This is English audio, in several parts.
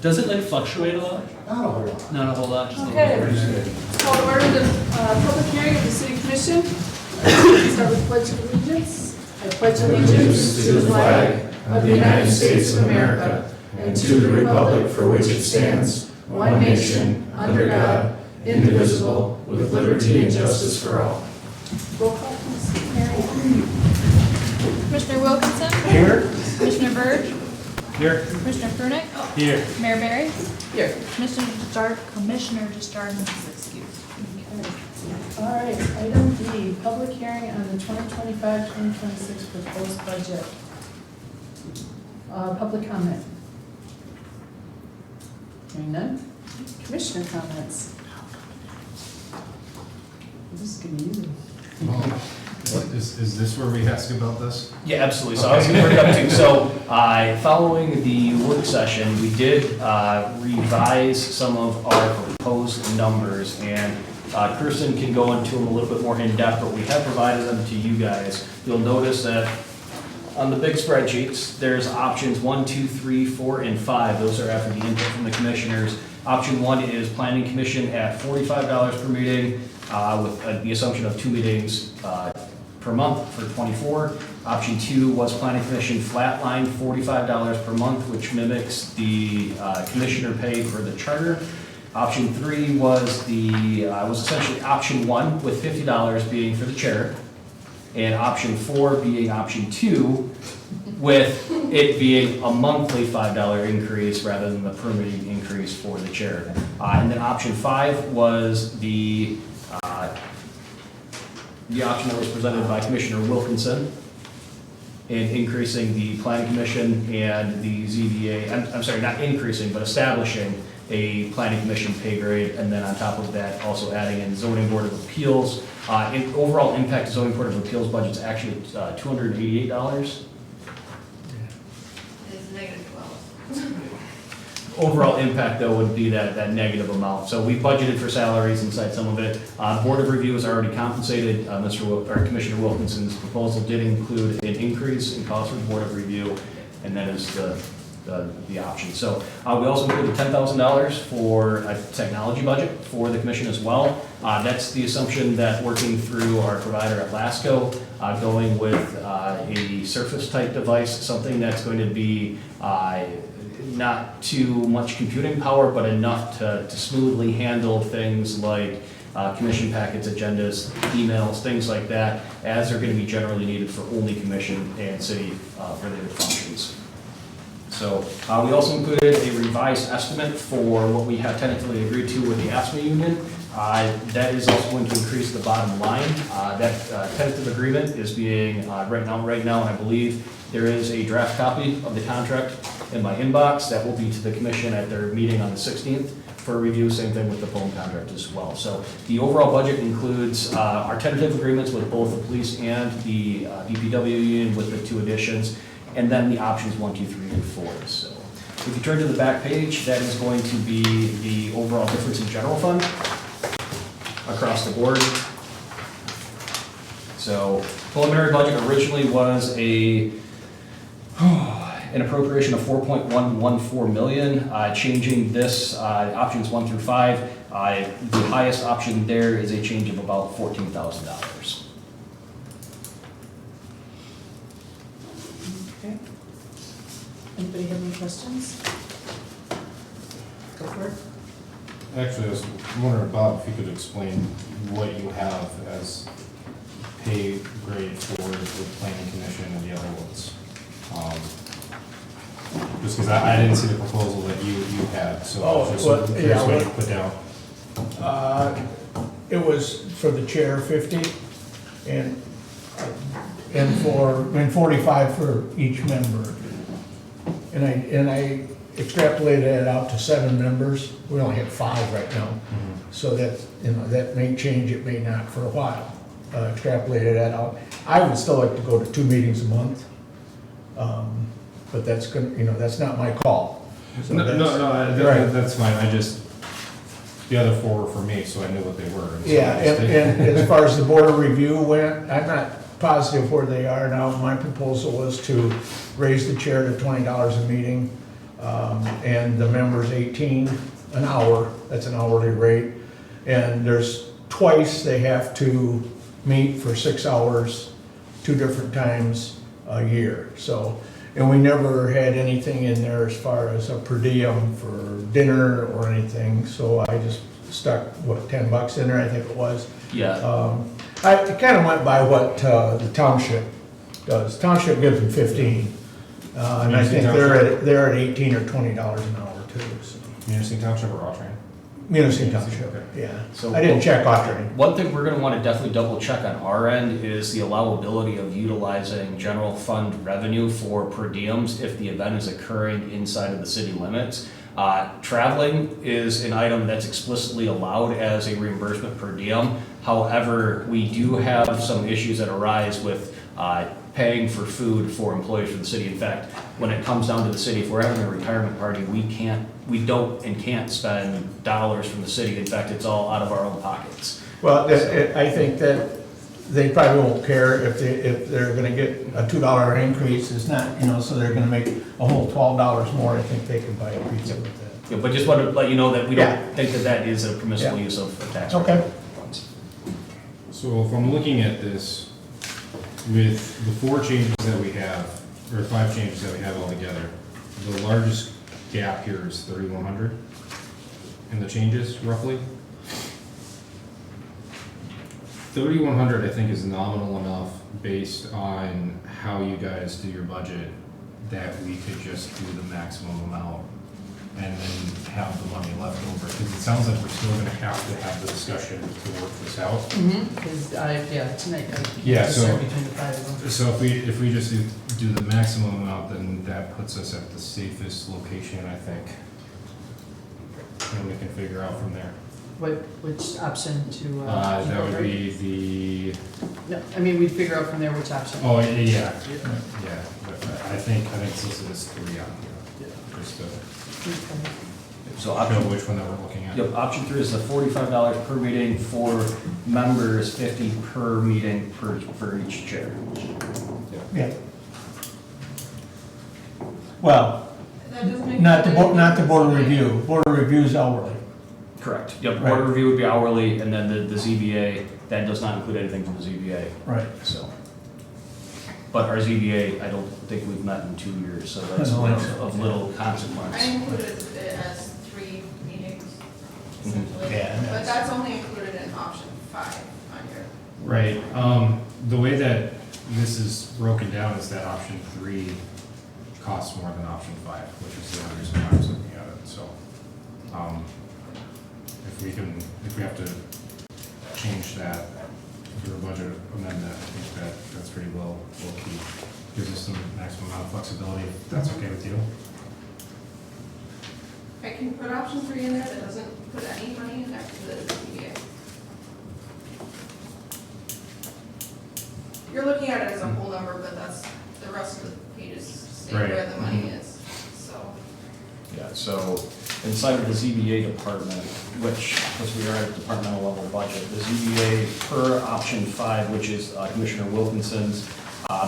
Does it like fluctuate a lot? Not a whole lot. Not a whole lot, just a Okay. little bit. Call to order the public hearing of the city commission. Start with pledge of allegiance. I pledge allegiance to the flag of the United States of America and to the republic for which it stands, one nation, under God, indivisible, with liberty and justice for all. Roll call, please. Mary. Commissioner Wilkinson? Here? Commissioner Bird? Here. Commissioner Prunick? Here. Mayor Barry? Here. Commissioner Justardens is excused. All right, item D, public hearing on the 2025-2026 proposed budget. Public comment. Hearing none. Commissioner comments. This is gonna be easy. Is this where we ask about this? Yeah, absolutely. So I was going to bring it up too. So following the work session, we did revise some of our proposed numbers, and Kirsten can go into them a little bit more in depth, but we have provided them to you guys. You'll notice that on the big spreadsheets, there's options 1, 2, 3, 4, and 5. Those are after the input from the commissioners. Option 1 is planning commission at $45 per meeting with the assumption of 2 meetings per month for 24. Option 2 was planning commission flatline $45 per month, which mimics the commissioner pay for the charter. Option 3 was essentially option 1 with $50 being for the chair, and option 4 being option 2 with it being a monthly $5 increase rather than the per meeting increase for the chair. And then option 5 was the option that was presented by Commissioner Wilkinson in increasing the planning commission and the ZBA, I'm sorry, not increasing, but establishing a planning commission pay grade, and then on top of that, also adding in zoning board of appeals. In overall impact to zoning board of appeals budget is actually $288. It's -12. Overall impact, though, would be that negative amount. So we budgeted for salaries inside some of it. Board of Review is already compensated. Commissioner Wilkinson's proposal did include an increase in cost for the Board of Review, and that is the option. So we also included $10,000 for a technology budget for the commission as well. That's the assumption that working through our provider at LASCO, going with a Surface-type device, something that's going to be not too much computing power, but enough to smoothly handle things like commission packets, agendas, emails, things like that, as they're going to be generally needed for only commission and city related functions. So we also included a revised estimate for what we have tentatively agreed to with the ASME union. That is also going to increase the bottom line. That tentative agreement is being right now, and I believe there is a draft copy of the contract in my inbox that will be to the commission at their meeting on the 16th for review. Same thing with the phone contract as well. So the overall budget includes our tentative agreements with both the police and the DPW union with the 2 additions, and then the options 1, 2, 3, and 4. So if you turn to the back page, that is going to be the overall difference in general fund across the board. So preliminary budget originally was an appropriation of $4.114 million. Changing this, options 1 through 5, the highest option there is a change of about $14,000. Okay. Anybody have any questions? Go for it. Actually, I was wondering, Bob, if you could explain what you have as pay grade for the planning commission and the other ones. Just because I didn't see the proposal that you had, so I was just curious what you put down. It was for the chair 50 and 45 for each member. And I extrapolated it out to 7 members. We only have 5 right now. So that, that may change, it may not for a while. Extrapolated that out. I would still like to go to 2 meetings a month. But that's gonna, that's not my call. So right. That's fine. The other 4 were for me, so I knew what they were. And so Yeah, and as far as the board of review went, I'm not positive where they are now. My proposal was to raise the chair to $20 a meeting. And the member's 18 an hour, that's an hourly rate. And there's twice they have to meet for 6 hours, 2 different times a year. So, and we never had anything in there as far as a per diem for dinner or anything, so I just stuck, what, $10 in there, I think it was. Yeah, I kind of went by what the township does. Township gives them 15, and I think they're at 18 or $20 an hour too. So. Munising Township or Autran? Munising Township, Okay. yeah. So- I didn't check Autran. one thing we're gonna wanna definitely double check on our end is the allowability of utilizing general fund revenue for per diems if the event is occurring inside of the city limits. Traveling is an item that's explicitly allowed as a reimbursement per diem. However, we do have some issues that arise with paying for food for employees for the city. In fact, when it comes down to the city, if we're having a retirement party, we don't and can't spend dollars from the city. In fact, it's all out of our own pockets. Well, I think that they probably won't care if they're gonna get a $2 increase. It's not, so they're gonna make a whole $12 more. I think they can buy a pizza with that. Yeah, but just want to let you know that we Yeah. don't think that that is a permissible Yeah. use of tax. Okay. funds. So if I'm looking at this, with the 4 changes that we have, or 5 changes that we have altogether, the largest gap here is 3,100 in the changes, roughly. 3,100, I think, is nominal enough based on how you guys do your budget that we could just do the maximum amount and then have the money left over, because it sounds like we're still gonna have to have the discussion to work this out. Because tonight I Yeah, can't so- decide between the 5 of them. So if we just do the maximum amount, then that puts us at the safest location, I think. And we can figure out from there. Which option to? That would be No, I mean, we'd figure out from there which option. yeah, yeah, but I think it's listed as 3 on here. Just to Okay. So know option, which one that we're looking at. yep, option 3 is the $45 per meeting for members, 50 per meeting for each chair. Yeah. Well, That doesn't make. not the board of review. Board of review is hourly. Correct. Yep, Right. board review would be hourly, and then the ZBA, that does not include anything from the ZBA, Right. so. But our ZBA, I don't think we've met in 2 years, so that's I don't think so. of little consequence. I included it as 3 meetings, essentially. Yeah, and But that's only included in option 5 on your. Right, the way that this is broken down is that option 3 costs more than option 5, which is the other reason why I was looking at it, so. If we have to change that, do a budget amendment, I think that's pretty low key. Gives us some maximum amount of flexibility, if that's okay with you. I can put option 3 in there that doesn't put any money in there for the ZBA. You're looking at it as a whole number, but that's, the rest of the pages say Right. where the money is, so. Yeah, so inside of the ZBA department, which, because we are at departmental level budget, the ZBA per option 5, which is Commissioner Wilkinson's,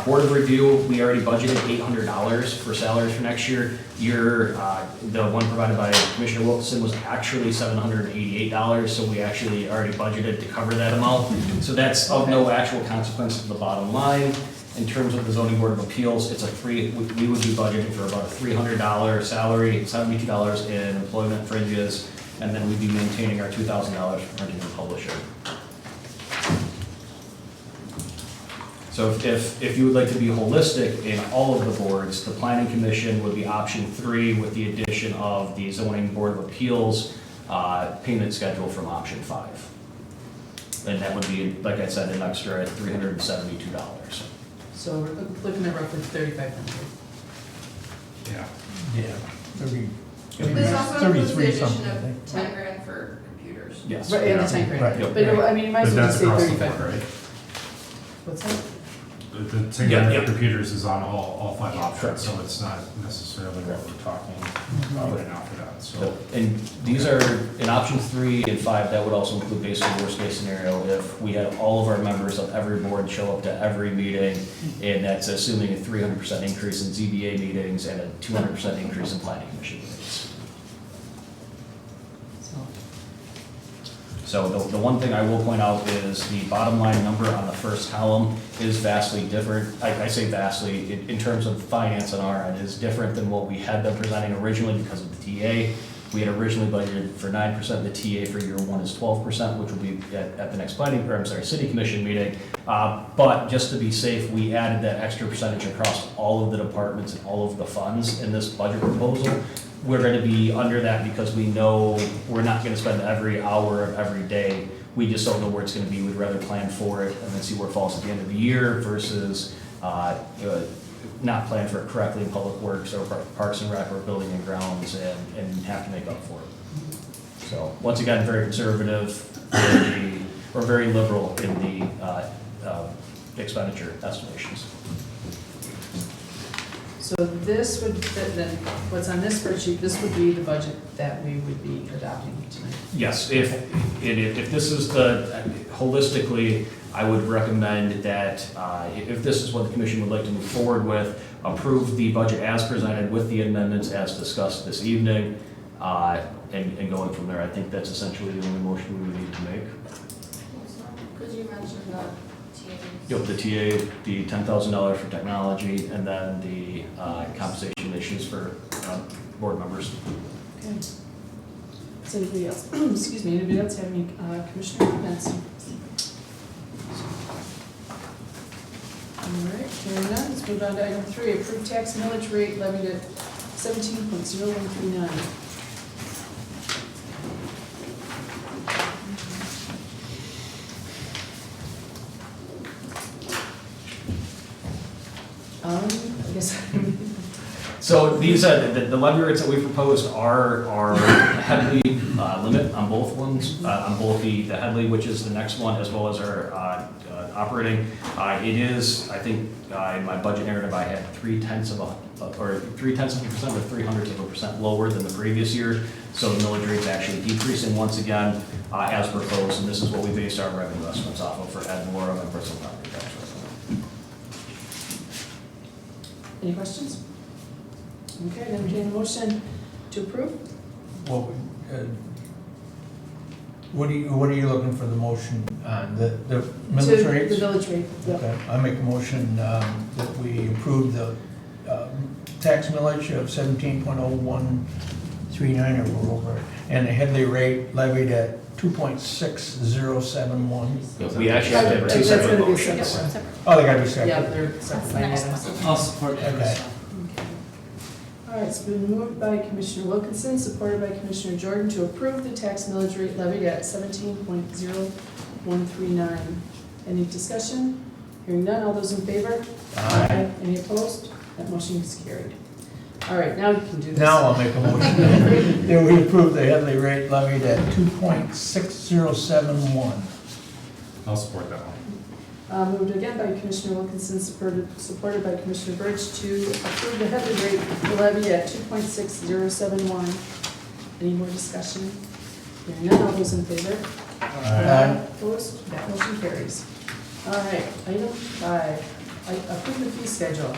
board of review, we already budgeted $800 for salaries for next year. The one provided by Commissioner Wilkinson was actually $788, so we actually already budgeted to cover that amount. So that's of no actual consequence to the bottom line. In terms of the zoning board of appeals, we would be budgeting for about a $300 salary, $72 in employment fringes, and then we'd be maintaining our $2,000 for printing and publishing. So if you would like to be holistic in all of the boards, the planning commission would be option 3 with the addition of the zoning board of appeals payment schedule from option 5. And that would be, like I said, an extra $372. So we're looking at roughly 3,500. Yeah. Yeah. 30. This also includes the 33 addition something, I of think. 10 grand for computers. Yes. Right, and the Yeah. tank Right. rate. But I mean, you might But as well that's just say across the 3,500. board, right? What's that? The Yeah, Tinker yeah. for computers is on all five options, Correct. so it's not necessarily what we're talking right now for that, so. And these are, in option 3 and 5, that would also include basically worst case scenario, if we had all of our members of every board show up to every meeting, and that's assuming a 300% increase in ZBA meetings and a 200% increase in planning commission meetings. So the one thing I will point out is the bottom line number on the first column is vastly different. I say vastly, in terms of finance on our end, is different than what we had been presenting originally because of the TA. We had originally budgeted for 9%, the TA for year 1 is 12%, which will be at the next city commission meeting. But just to be safe, we added that extra percentage across all of the departments and all of the funds in this budget proposal. We're gonna be under that because we know we're not gonna spend every hour of every day. We just don't know where it's gonna be. We'd rather plan for it and then see where it falls at the end of the year versus not plan for it correctly in public works or parks and rec or building and grounds and have to make up for it. So, once again, very conservative, or very liberal in the expenditure estimations. So this would, then, what's on this spreadsheet, this would be the budget that we would be adopting tonight. Yes, if this is holistically, I would recommend that, if this is what the commission would like to move forward with, approve the budget as presented with the amendments as discussed this evening, and going from there. I think that's essentially the only motion we would need to make. Could you mention the TAs? Yep, the TA, the $10,000 for technology, and then the compensation issues for board members. Okay. Does anybody else, excuse me, anybody else have any commissioner comments? All right, hearing none, let's move on to item 3, approved tax millage rate levied at 17.0139. I guess, So these, the levy rates that we proposed are heavily limit on both ones, on both the Headley, which is the next one, as well as our operating. It is, I think, in my budget narrative, I had 0.3% or 0.03% lower than the previous year. So the millage rate's actually decreasing once again, as proposed, and this is what we based our revenue estimates off of for ad valorem and personal property tax revenue. any questions? Okay, then entertain a motion to approve. Well, what are you looking for the motion on, the millage rates? The village rate, yep. Okay, I make a motion that we approve the tax millage of 17.0139 or over, and the Headley rate levied at 2.6071. We actually have to have two That's separate gonna be motions. separate. Oh, they gotta be Yeah, separate. they're separate line items. I'll support that. Okay. All right, it's been moved by Commissioner Wilkinson, supported by Commissioner Jordan to approve the tax millage rate levied at 17.0139. Any discussion? Hearing none, all those in favor? Aye. Any opposed? That motion is carried. All right, now you can do this. Now I'll make a motion that we approve the Headley rate levied at 2.6071. I'll support that one. Moved again by Commissioner Wilkinson, supported by Commissioner Birch to approve the Headley rate levy at 2.6071. Any more discussion? Hearing none, all those in favor? Aye. Opposed? That motion carries. All right, item 5, approve the fee schedule.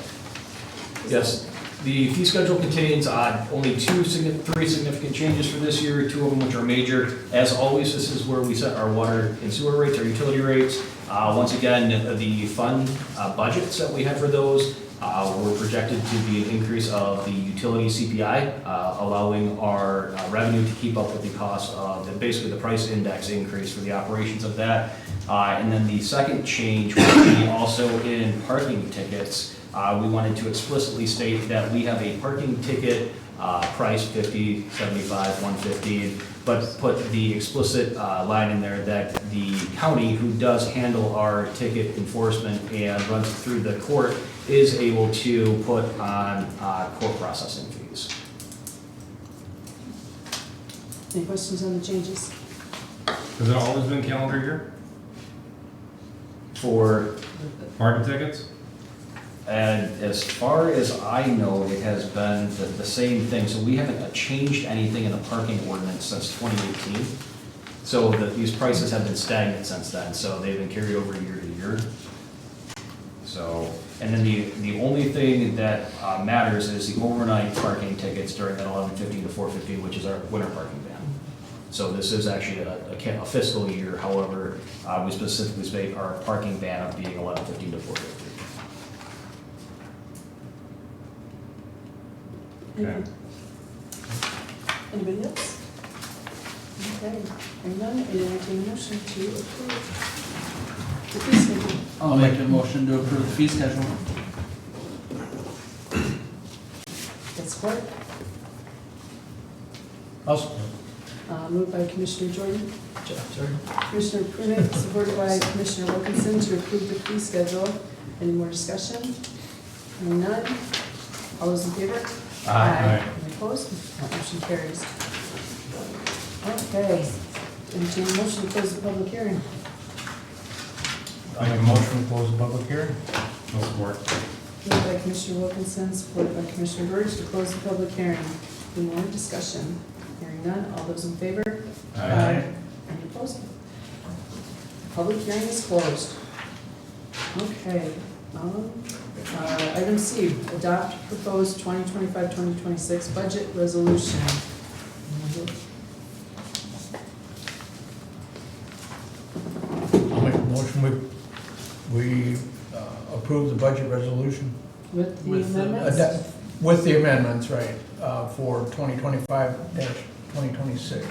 Yes, the fee schedule contains only three significant changes for this year, 2 of them which are major. As always, this is where we set our water and sewer rates, our utility rates. Once again, the fund budgets that we have for those were projected to be an increase of the utility CPI, allowing our revenue to keep up with the cost of basically the price index increase for the operations of that. And then the second change would be also in parking tickets. We wanted to explicitly state that we have a parking ticket price $50, $75, $115, but put the explicit line in there that the county, who does handle our ticket enforcement and runs it through the court, is able to put on court processing fees. Any questions on the changes? Has it always been calendar year? For, Parking tickets? And as far as I know, it has been the same thing. So we haven't changed anything in the parking ordinance since 2018. So these prices have been stagnant since then, so they've been carried over year to year. So, and then the only thing that matters is the overnight parking tickets during that 11:15 to 4:15, which is our winter parking ban. So this is actually a fiscal year, however, we specifically state our parking ban of being 11:15 to 4:15. Okay. Anybody else? Okay, hearing none, I entertain a motion to approve the fee schedule. I'll make a motion to approve the fee schedule. Get support? I'll support. Moved by Commissioner Jordan, Sorry. Commissioner Prunick, supported by Commissioner Wilkinson to approve the fee schedule. Any more discussion? Hearing none, all those in favor? Aye. Any opposed? Motion carries. Okay, entertain a motion to close the public hearing. I make a motion to close the public hearing. No support. Moved by Commissioner Wilkinson, supported by Commissioner Burge to close the public hearing. Any more discussion? Hearing none, all those in favor? Any opposed? Public hearing is closed. Okay, item C, adopt proposed 2025-2026 budget resolution. I'll make a motion, we approve the budget resolution. With the With the- amendments? With the amendments, right, for 2025-2026.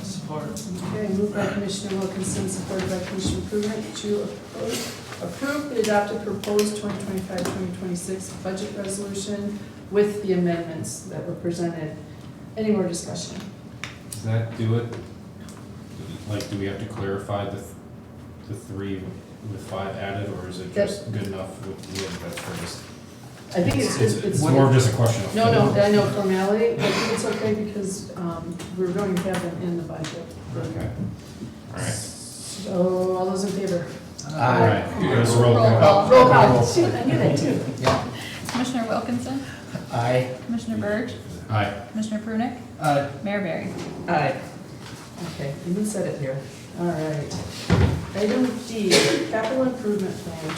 Support. Okay, moved by Commissioner Wilkinson, supported by Commissioner Prunick to approve the adopted proposed 2025-2026 budget resolution with the amendments that were presented. Any more discussion? Does that do it? Like, do we have to clarify the three with five added, or is it just good enough with the that's for this? I think it's. More of just a question of. No, I know formality, I think it's okay because we're going to have them in the budget. Okay, all right. So, all those in favor? All right, let's roll call. Roll call. Shoot, I knew that too. Commissioner Wilkinson, Aye. Commissioner Bird, Aye. Commissioner Prunick, Mayor Barry. Aye. Okay, you said it here. All right. Item D, capital improvement plan,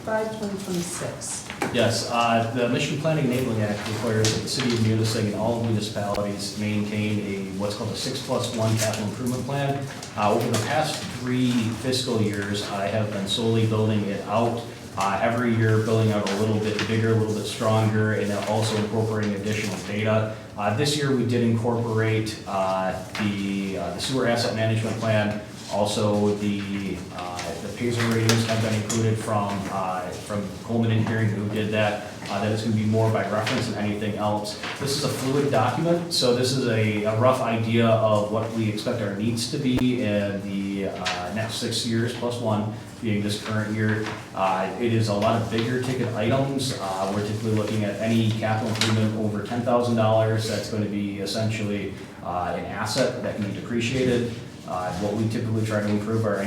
2025-2026. Yes, the Michigan Planning Enabling Act requires that the city of Munising and all municipalities maintain what's called a 6+1 capital improvement plan. Over the past 3 fiscal years, I have been slowly building it out. Every year, building out a little bit bigger, a little bit stronger, and then also incorporating additional data. This year, we did incorporate the sewer asset management plan. Also, the PASER ratings have been included from Coleman Engineering, who did that. That is going to be more by reference than anything else. This is a fluid document, so this is a rough idea of what we expect our needs to be in the next 6 years plus 1, being this current year. It is a lot of bigger ticket items. We're typically looking at any capital improvement over $10,000. That's going to be essentially an asset that can be depreciated. What we typically try to improve are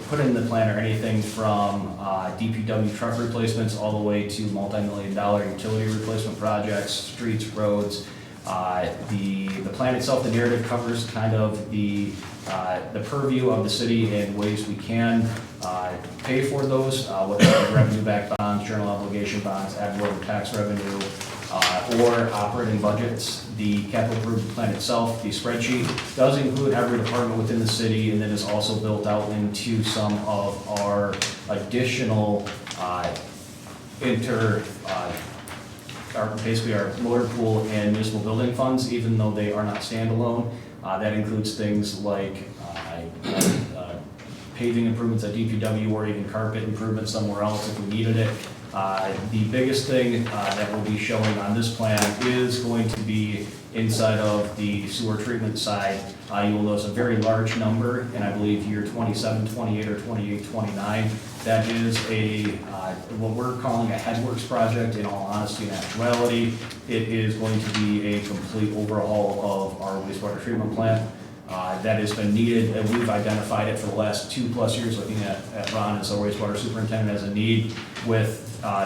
put in the plan are anything from DPW truck replacements all the way to multi-million-dollar utility replacement projects, streets, roads. The plan itself, the narrative covers kind of the purview of the city and ways we can pay for those, whether it's revenue-backed bonds, general obligation bonds, ad valorem tax revenue, or operating budgets. The capital improvement plan itself, the spreadsheet, does include every department within the city, and then is also built out into some of our additional basically our motor pool and municipal building funds, even though they are not standalone. That includes things like paving improvements at DPW or even carpet improvements somewhere else if we needed it. The biggest thing that we'll be showing on this plan is going to be inside of the sewer treatment side. You will notice a very large number, and I believe year 27, 28, or 28, 29. That is what we're calling a headworks project. In all honesty and actuality, it is going to be a complete overhaul of our wastewater treatment plant. that has been needed, and we've identified it for the last 2+ years, looking at Ron as our wastewater superintendent as a need with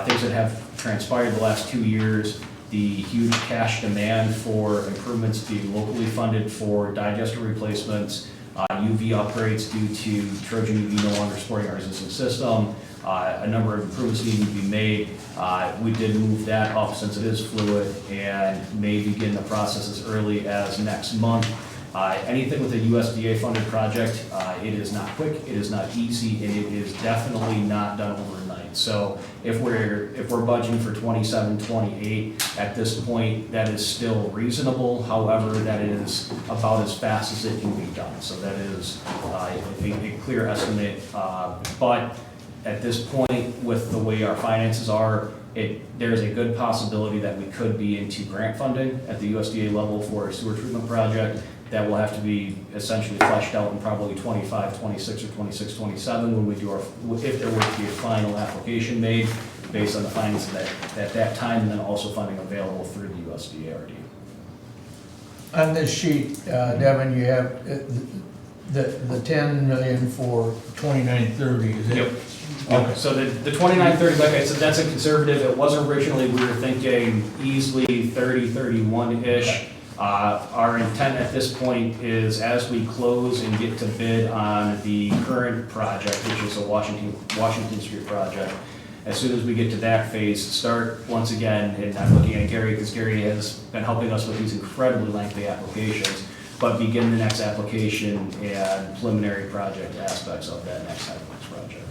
things that have transpired the last 2 years, the huge cash demand for improvements being locally funded for digester replacements, UV upgrades due to Trojan UV no longer supporting our existing system, a number of improvements needing to be made. We did move that up since it is fluid and may begin the process as early as next month. Anything with a USDA funded project, it is not quick, it is not easy, and it is definitely not done overnight. So if we're budgeting for 27, 28, at this point, that is still reasonable. However, that is about as fast as it can be done. So that is a clear estimate. But at this point, with the way our finances are, there's a good possibility that we could be into grant funding at the USDA level for a sewer treatment project. That will have to be essentially fleshed out in probably 25, 26, or 26, 27 when we do if there were to be a final application made based on the findings at that time, and then also funding available through the USDA-RD. On this sheet, Devin, you have the 10 million for 2930, is it? Yep. Okay. So the 2930, like I said, that's a conservative. It was originally, we were thinking easily 30, 31-ish. Our intent at this point is as we close and get to bid on the current project, which is a Washington Street project, as soon as we get to that phase, start once again, and I'm looking at Gary because Gary has been helping us with these incredibly lengthy applications, but begin the next application and preliminary project aspects of that next Hyperlux project.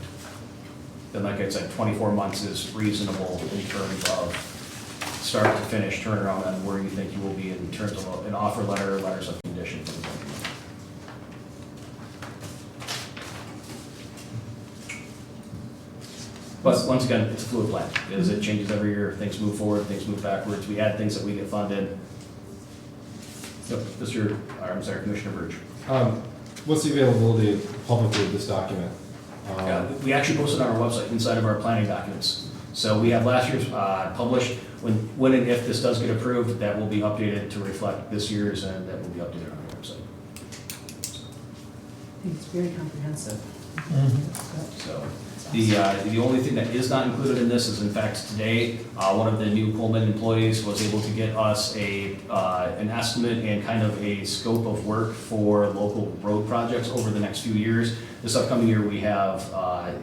Then like I said, 24 months is reasonable in terms of start to finish turnaround on where you think you will be in terms of an offer letter, letters of condition for the company. But once again, it's a fluid plan. It changes every year. Things move forward, things move backwards. We add things that we get funded. So, Commissioner Birch. What's the availability publicly of this document? We actually posted on our website inside of our planning documents. So we have last year's published. When and if this does get approved, that will be updated to reflect this year's, and that will be updated on our website. I think it's very comprehensive. So the only thing that is not included in this is, in fact, today, one of the new Pullman employees was able to get us an estimate and kind of a scope of work for local road projects over the next few years. This upcoming year, we have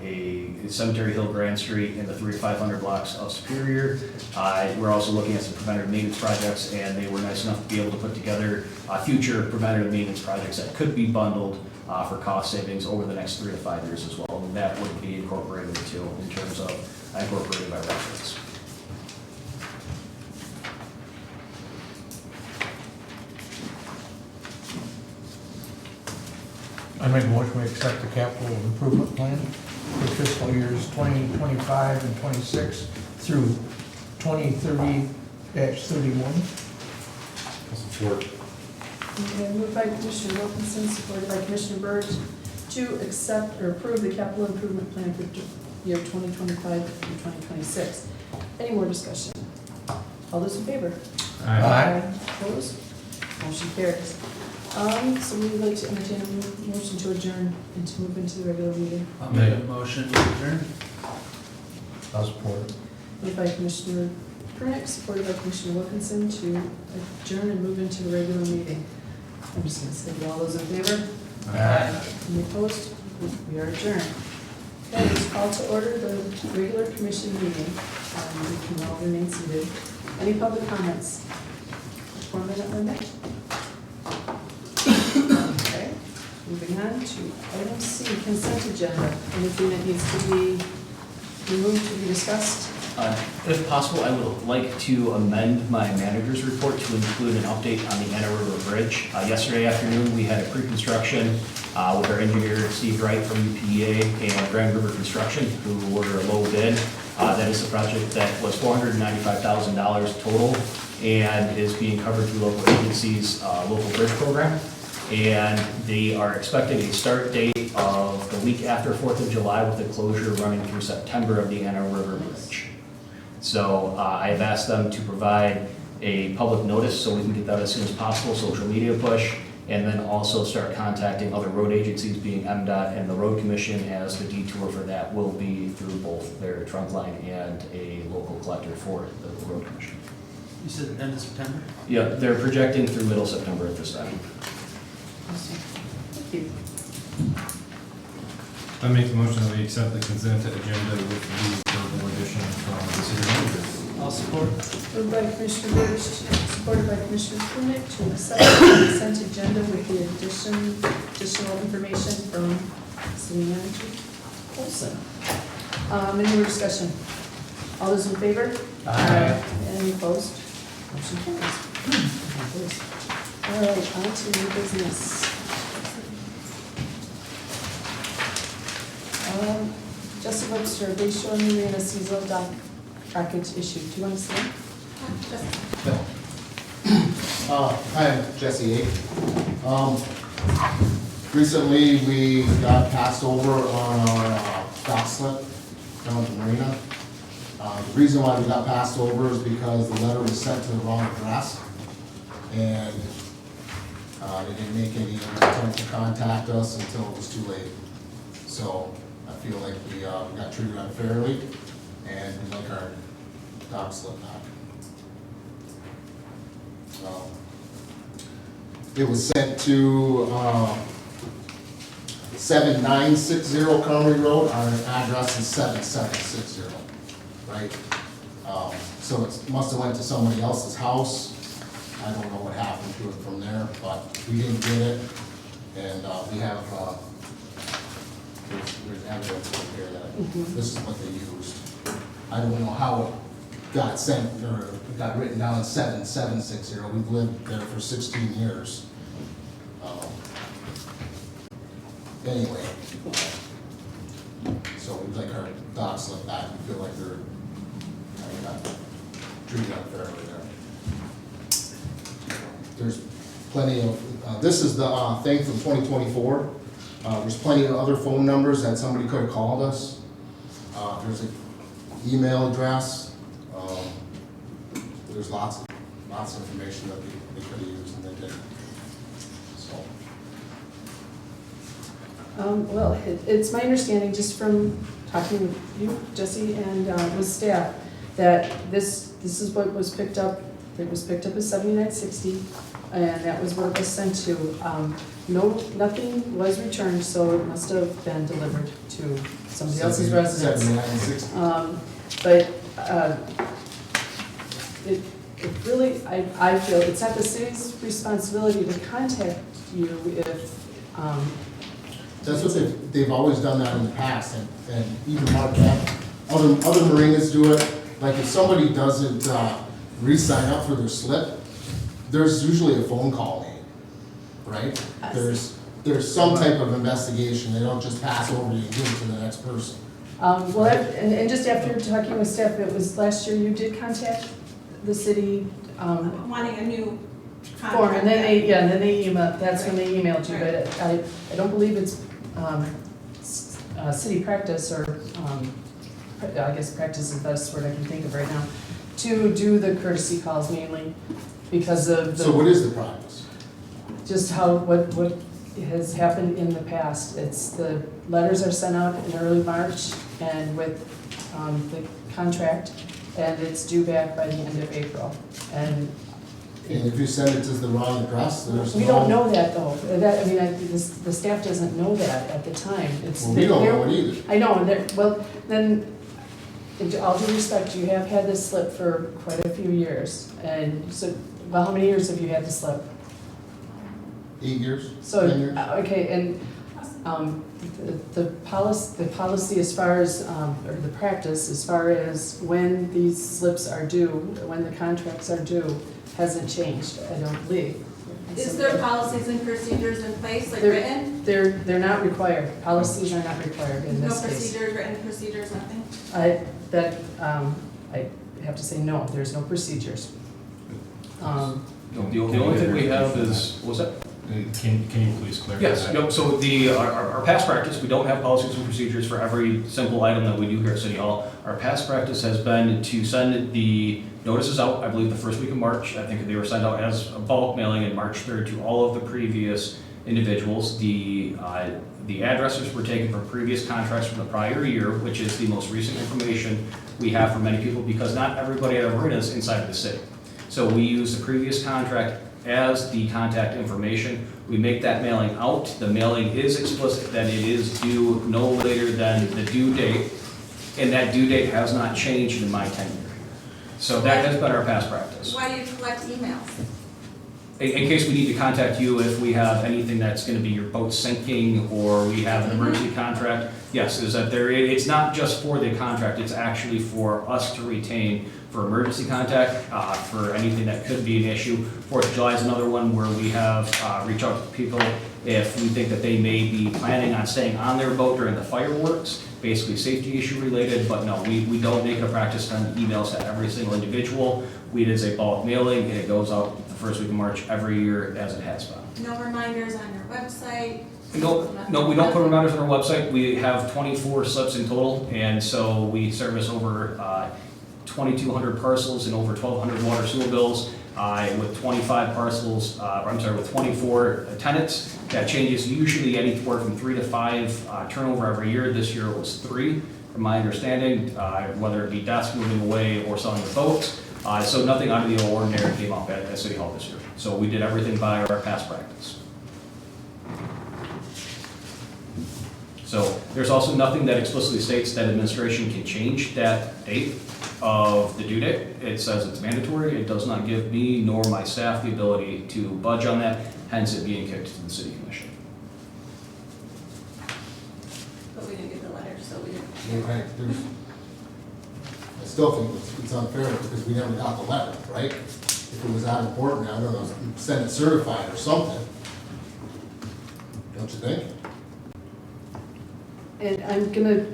a Cemetery Hill, Grand Street, and the 3 to 500 blocks of Superior. We're also looking at some preventative maintenance projects, and they were nice enough to be able to put together future preventative maintenance projects that could be bundled for cost savings over the next 3 to 5 years as well. And that would be incorporated too in terms of incorporated by reference. I make a motion to accept the capital improvement plan for fiscal years 2025 and 26 through 2030-31. Support. Okay, moved by Commissioner Wilkinson, supported by Commissioner Birch, to accept or approve the capital improvement plan for year 2025 through 2026. Any more discussion? All those in favor? Aye. Opposed? Motion carries. So we would like to entertain a motion to adjourn and to move into the regular meeting. I'll make a motion to adjourn. I'll support it. Moved by Commissioner Prunick, supported by Commissioner Wilkinson, to adjourn and move into the regular meeting. I'm just gonna say, all those in favor? Any opposed? We are adjourned. Okay, it's called to order the regular commission meeting. We can all remain seated. Any public comments? 1 minute limit? Okay, moving on to item C, consent agenda. Anything that needs to be removed to be discussed? If possible, I would like to amend my manager's report to include an update on the Anna River Bridge. Yesterday afternoon, we had a pre-construction with our engineer, Steve Wright from UPEA and Grand River Construction, who were a low bid. That is a project that was $495,000 total and is being covered through local agencies' local bridge program. And they are expecting a start date of the week after 4th of July with the closure running through September of the Anna River Bridge. So I have asked them to provide a public notice so we can get that as soon as possible, social media push, and then also start contacting other road agencies, being MDOT and the road commission, as the detour for that will be through both their trunk line and a local collector for the road commission. You said end of September? Yeah, they're projecting through middle September at this time. Awesome. Thank you. I make the motion that we accept the consent agenda with the verbal addition from the city manager. I'll support. Moved by Commissioner Birch, supported by Commissioner Prunick, to accept the consent agenda with the additional information from city manager Olson. Any more discussion? All those in favor? Aye. Any opposed? Motion carries. All right, on to new business. Jesse Webster, Bay Shore Marina seasonal dock package issue. Do you want to say? Hi, I'm Jesse Ake. Recently, we got passed over on our dock slip down at the marina. The reason why we got passed over is because the letter was sent to the wrong address, and they didn't make any attempt to contact us until it was too late. So I feel like we got treated unfairly, and we like our dock slip back. It was sent to 7960 Carmery Road, our address is 7760, right? So it must have went to somebody else's house. I don't know what happened to it from there, but we didn't get it, and we have, there's evidence right here that this is what they used. I don't know how it got sent, or it got written down as 7760. We've lived there for 16 years. Anyway, so we'd like our dock slip back. We feel like they're got treated unfairly there. There's plenty of, this is the thing from 2024. There's plenty of other phone numbers that somebody could have called us. There's an email address. There's lots of information that they could have used and they didn't. So. Well, it's my understanding, just from talking with you, Jesse, and with staff, that this is what was picked up. It was picked up as 7960, and that was what it was sent to. Nothing was returned, so it must have been delivered to somebody else's residence. 7960. But it really, I feel it's not the city's responsibility to contact you if. That's what they've always done that in the past, and even Marquette, other marinas do it. Like if somebody doesn't re-sign up for their slip, there's usually a phone call made, right? There's some type of investigation. They don't just pass over you and give it to the next person. Well, and just after talking with staff, it was last year you did contact the city Wanting a new form, and then they, and then they emailed, that's when they emailed you, Right. but I don't believe it's city practice, or I guess practice is the best word I can think of right now, to do the courtesy calls mainly because of So what is the practice? just how, what has happened in the past. It's the letters are sent out in early March and with the contract, and it's due back by the end of April. And And if you send it to the wrong address, there's no. we don't know that though. That, I mean, the staff doesn't know that at the time. It's Well, we don't know it either. I know, and well, then, in all due respect, you have had this slip for quite a few years. And so, well, how many years have you had the slip? 8 years, So, 10 years. okay, and the policy as far as, or the practice as far as when these slips are due, when the contracts are due, hasn't changed, I don't believe. Is there policies and procedures in place, like There- written? They're not required. Policies are not required in No this case. procedures, written procedures, nothing? I have to say no, there's no procedures. The only thing we have is, was that? Can you please clarify Yes, that? yep, so our past practice, we don't have policies and procedures for every simple item that we do here at City Hall. Our past practice has been to send the notices out, I believe the first week of March. I think they were sent out as a bulk mailing in March 3rd to all of the previous individuals. The addresses were taken from previous contracts from the prior year, which is the most recent information we have for many people, because not everybody at Marina is inside of the city. So we use the previous contract as the contact information. We make that mailing out. The mailing is explicit that it is due no later than the due date, and that due date has not changed in my tenure. So that has been our past practice. Why do you collect emails? In case we need to contact you if we have anything that's gonna be your boat sinking, or we have an emergency contract, yes, is that there, it's not just for the contract, it's actually for us to retain for emergency contact, for anything that could be an issue. 4th of July is another one where we have, reach out to people if we think that they may be planning on staying on their boat during the fireworks, basically safety issue related, but no, we don't make it a practice to send emails to every single individual. It is a bulk mailing, and it goes out the first week of March every year as it has been. No reminders on your website? No, we don't put reminders on our website. We have 24 slips in total, and so we service over 2,200 parcels and over 1,200 water sewer bills with 25 parcels, with 24 tenants. That changes usually anywhere from 3 to 5 turnover every year. This year it was 3, from my understanding, whether it be deaths moving away or selling the boats. So nothing out of the ordinary came up at City Hall this year. So we did everything by our past practice. So there's also nothing that explicitly states that administration can change that date of the due date. It says it's mandatory. It does not give me nor my staff the ability to budge on that, hence it being kicked to the City Commission. But we didn't get the letter, so we didn't. I still think it's unfair because we never got the letter, right? If it was that important, I don't know, send it certified or something. Don't you think? And I'm gonna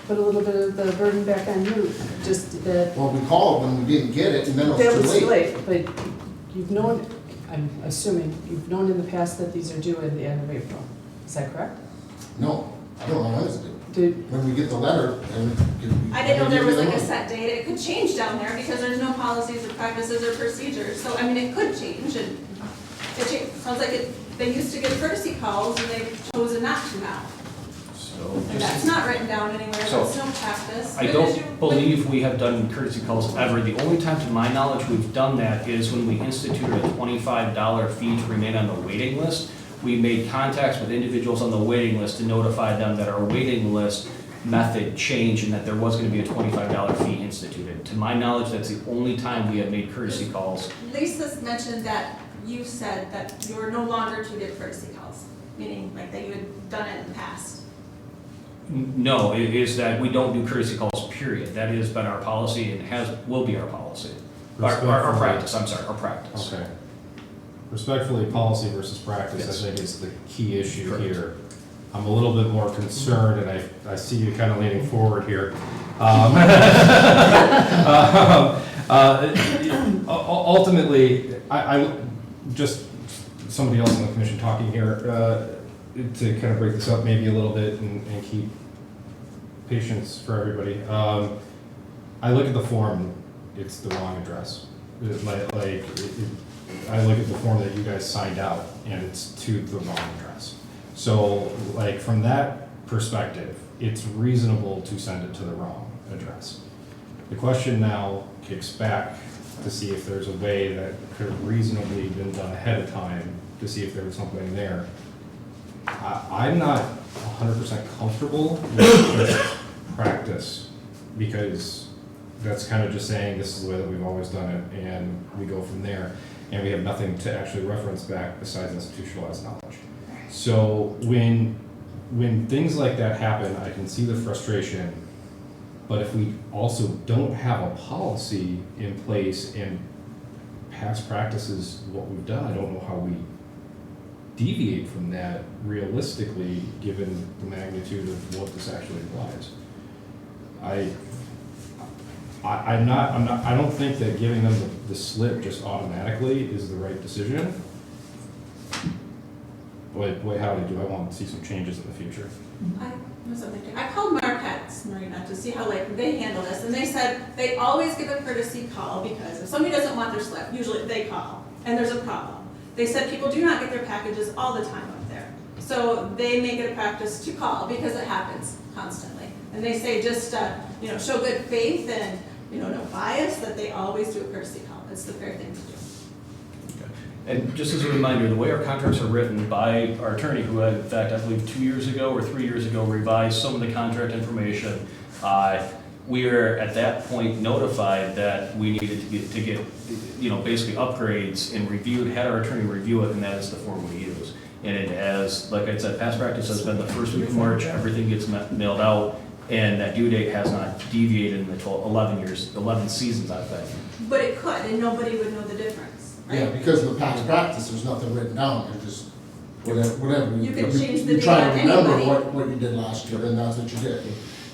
put a little bit of the burden back on you, just that. Well, we called when we didn't get it and then it That was was too late. late, but you've known, I'm assuming, you've known in the past that these are due at the end of April. Is that correct? No, I don't know when it's due. Did, When we get the letter and. I didn't know there was like a set date. It could change down there because there's no policies or practices or procedures. So, I mean, it could change, and sounds like they used to get courtesy calls and they've chosen not to now. So And that's not written down anywhere. So, That's no practice. I don't believe we have done courtesy calls ever. The only time, to my knowledge, we've done that is when we instituted a $25 fee to remain on the waiting list. We made contacts with individuals on the waiting list to notify them that our waiting list method changed and that there was going to be a $25 fee instituted. To my knowledge, that's the only time we have made courtesy calls. Lisa mentioned that you said that you were no longer to give courtesy calls, meaning like that you had done it in the past. No, it is that we don't do courtesy calls, period. That has been our policy and will be our policy. Our practice, I'm sorry, our practice. Okay. Respectfully, policy versus practice, Yes. I think is the key issue Correct. here. I'm a little bit more concerned, and I see you kind of leaning forward here. Ultimately, I just, somebody else in the commission talking here, to kind of break this up maybe a little bit and keep patience for everybody. I look at the form, it's the wrong address. I look at the form that you guys signed out, and it's to the wrong address. So, like, from that perspective, it's reasonable to send it to the wrong address. The question now kicks back to see if there's a way that could have reasonably been done ahead of time to see if there was something there. I'm not 100% comfortable with this practice, because that's kind of just saying this is the way that we've always done it, and we go from there, and we have nothing to actually reference back besides institutionalized knowledge. So when things like that happen, I can see the frustration, but if we also don't have a policy in place and past practices, what we've done, I don't know how we deviate from that realistically, given the magnitude of what this actually implies. I don't think that giving them the slip just automatically is the right decision. Boy, howdy, do I want to see some changes in the future. I called Marquette's Marina to see how like they handle this, and they said they always give a courtesy call because if somebody doesn't want their slip, usually they call, and there's a problem. They said people do not get their packages all the time up there. So they make it a practice to call because it happens constantly. And they say just, show good faith and, no bias, that they always do a courtesy call. It's the fair thing to do. And just as a reminder, the way our contracts are written by our attorney, who had, in fact, I believe 2 years ago or 3 years ago, revised some of the contract information, we are at that point notified that we needed to get basically upgrades and reviewed, had our attorney review it, and that is the form we use. And it has, like I said, past practice has been the first week of March, everything gets mailed out, and that due date has not deviated in the 11 seasons, I think. But it could, and nobody would know the difference, right? Yeah, because of the past practice, there's nothing written down, you're just, whatever. You can change the You date try on to remember anybody. what you did last year, and that's what you did.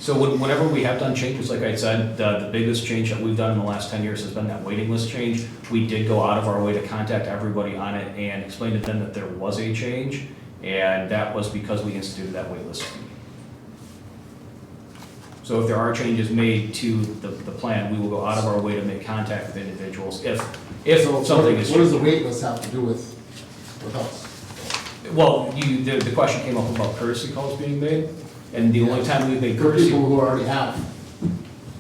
So whenever we have done changes, like I said, the biggest change that we've done in the last 10 years has been that waiting list change. We did go out of our way to contact everybody on it and explain to them that there was a change, and that was because we instituted that wait list. So if there are changes made to the plan, we will go out of our way to make contact with individuals if So something is. what does the wait list have to do with us? Well, the question came up about courtesy calls being made, and the only time we've made For courtesy. people who already have.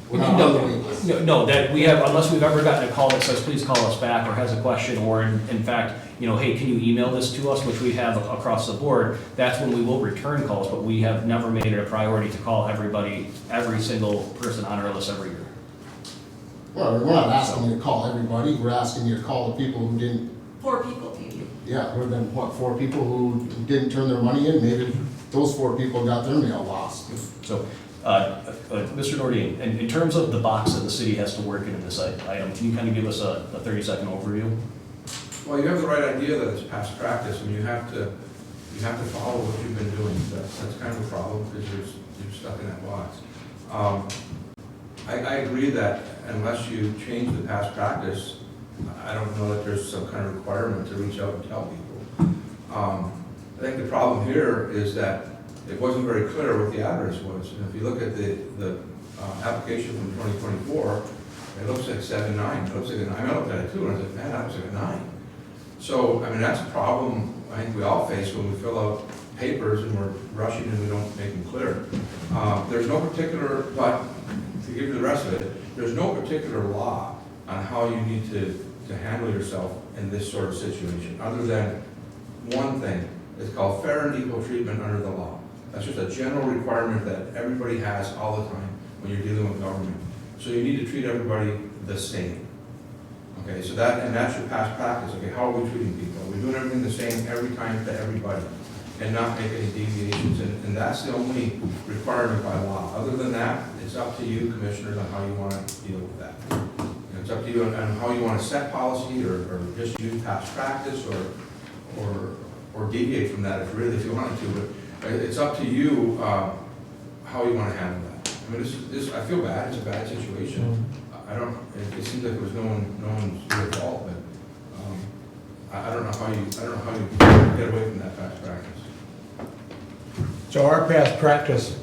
Without on the wait list. No, that we have, unless we've ever gotten a call that says, please call us back, or has a question, or in fact, hey, can you email this to us, which we have across the board, that's when we will return calls, but we have never made it a priority to call everybody, every single person on our list every year. Well, we're not asking you to call everybody, we're asking you to call the people who didn't, 4 people maybe. yeah, there have been, 4 people who didn't turn their money in, maybe those 4 people got their mail lost. So, Mr. Nordine, in terms of the box that the city has to work in this item, can you kind of give us a 30-second overview? Well, you have the right idea that it's past practice, and you have to follow what you've been doing. That's kind of a problem, because you're stuck in that box. I agree that unless you change the past practice, I don't know that there's some kind of requirement to reach out and tell people. I think the problem here is that it wasn't very clear what the address was. And if you look at the application from 2024, it looks like 7-9. It looks like I looked at it too, and I was like, man, that looks like a 9. So, that's a problem I think we all face when we fill out papers and we're rushing and we don't make them clear. There's no particular, but to give you the rest of it, there's no particular law on how you need to handle yourself in this sort of situation, other than one thing. It's called fair and equal treatment under the law. That's just a general requirement that everybody has all the time when you're dealing with government. So you need to treat everybody the same. Okay, so that's your past practice. Okay, how are we treating people? Are we doing everything the same every time to everybody and not make any deviations? And that's the only requirement by law. Other than that, it's up to you, commissioners, on how you want to deal with that. It's up to you on how you want to set policy, or just use past practice, or deviate from that if you wanted to. But it's up to you how you want to handle that. This I feel bad. It's a bad situation. It seems like it was no one's real fault, but I don't know how you get away from that past practice. So our past practice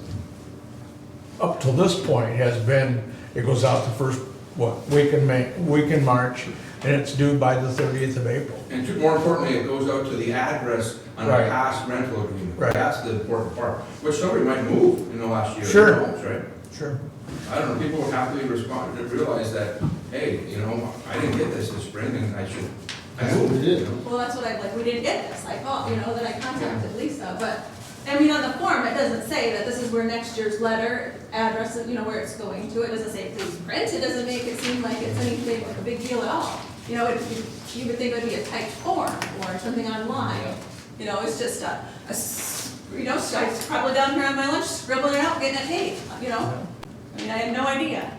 up till this point has been, it goes out the first, week in March, and it's due by the 30th of April. And more importantly, it goes out to the address on Right. a past rental agreement. Right. That's the important part, which somebody might move in the last year. Sure. Who knows, right? Sure. I don't know, people will happily respond and realize that, hey, I didn't get this spring, and I moved. That's what we did. Well, that's what we didn't get this. I thought, that I contacted Lisa, but, on the form, it doesn't say that this is where next year's letter, address, where it's going to. It doesn't say please print. It doesn't make it seem like it's anything, like a big deal at all. You would think it would be a typed form or something online. It's just so I was probably down here on my lunch, scribbling it out, getting it paid, I had no idea.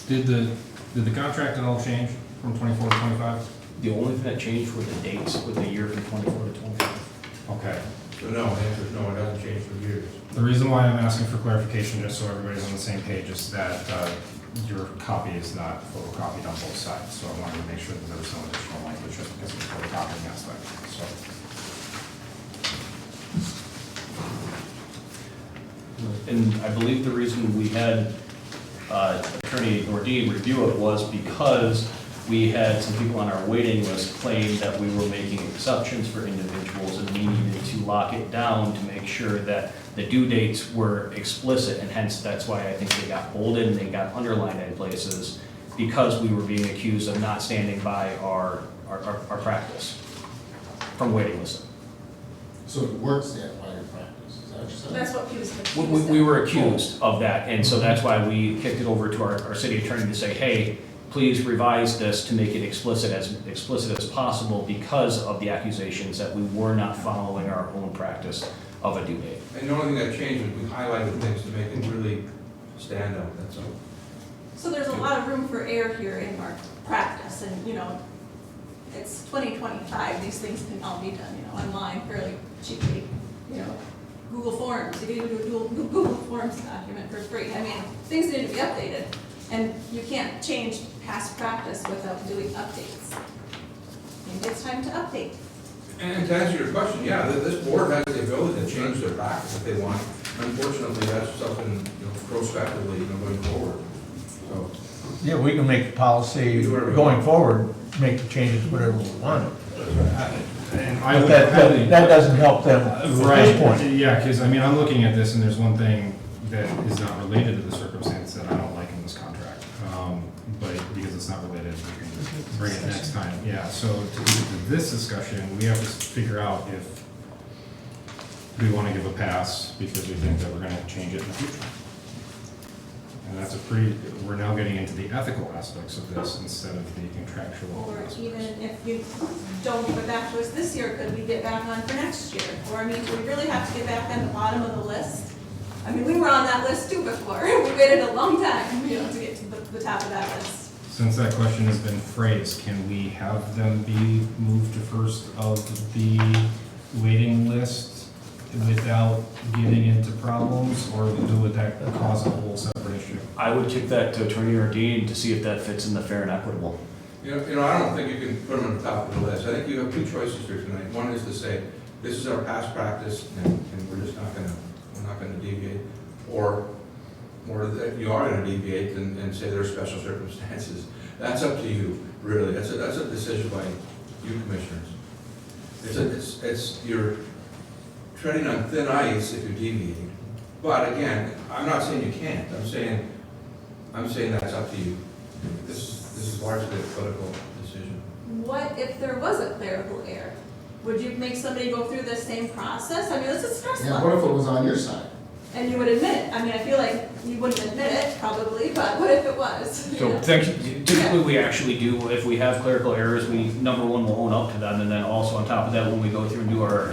Did the contract at all change from 24 to 25? The only thing that changed were the dates with the year from 24 to 25. Okay. So no, the answer is no, it hasn't changed for years. The reason why I'm asking for clarification, just so everybody's on the same page, is that your copy is not photocopied on both sides, so I wanted to make sure that there was no additional language just because of the photocopying aspect, so. And I believe the reason we had Attorney Nordine review it was because we had some people on our waiting list claim that we were making exceptions for individuals, and we needed to lock it down to make sure that the due dates were explicit, and hence that's why I think they got bolded and they got underlined in places, because we were being accused of not standing by our practice from waiting listing. So it works that by your practice, is that what you're saying? That's what he was accused We of. were accused of that, and so that's why we kicked it over to our city attorney to say, hey, please revise this to make it explicit as possible because of the accusations that we were not following our own practice of a due date. And the only thing that changed was we highlighted things to make it really stand out, that's all. So there's a lot of room for error here in our practice, and, it's 2025, these things can all be done, online fairly cheaply, Google Forms, you can even do a Google Forms document for free. I mean, things need to be updated, and you can't change past practice without doing updates. Maybe it's time to update. And to answer your question, yeah, this board has the ability to change their practice if they want. Unfortunately, that's something, prospectively, going forward. So, Yeah, we can make the policy Do whatever we going want. forward, make the changes whatever we want. And I But would that probably. doesn't help them at Right, this point. yeah, because I'm looking at this and there's one thing that is not related to the circumstance that I don't like in this contract. But because it's not related, we can bring it next time. Yeah, so to this discussion, we have to figure out if we want to give a pass because we think that we're going to change it in the future. And that's we're now getting into the ethical aspects of this instead of the contractual Or aspects. even if you don't give it back to us this year, could we get back on for next year? Or, I mean, do we really have to get back on the bottom of the list? I mean, we were on that list too before. We waited a long time, to get to the top of that list. Since that question has been phrased, can we have them be moved to first of the waiting list without getting into problems, or would that cause a whole separate issue? I would kick that to Attorney Nordine to see if that fits in the fair and equitable. I don't think you can put them on the top of the list. I think you have two choices here tonight. One is to say, this is our past practice, and we're just not gonna deviate. Or that you are gonna deviate and say there are special circumstances. That's up to you, really. That's a decision by you commissioners. You're treading on thin ice if you're deviating. But again, I'm not saying you can't. I'm saying that's up to you. This is largely a political decision. What if there was a clerical error? Would you make somebody go through the same process? I mean, this is stressful. Yeah, what if it was on your side? And you would admit it. I mean, I feel like you wouldn't admit it, probably, but what if it was? So typically we actually do, if we have clerical errors, we, number one, will own up to them, and then also on top of that, when we go through and do our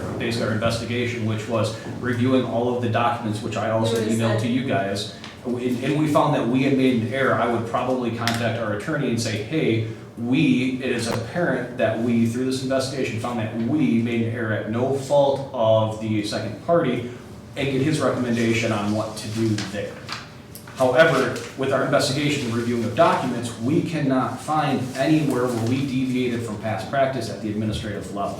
investigation, which was reviewing all of the documents, which I also You would've emailed said- to you guys, and we found that we had made an error, I would probably contact our attorney and say, hey, it is apparent that we, through this investigation, found that we made an error at no fault of the second party, and get his recommendation on what to do there. However, with our investigation and reviewing of documents, we cannot find anywhere where we deviated from past practice at the administrative level.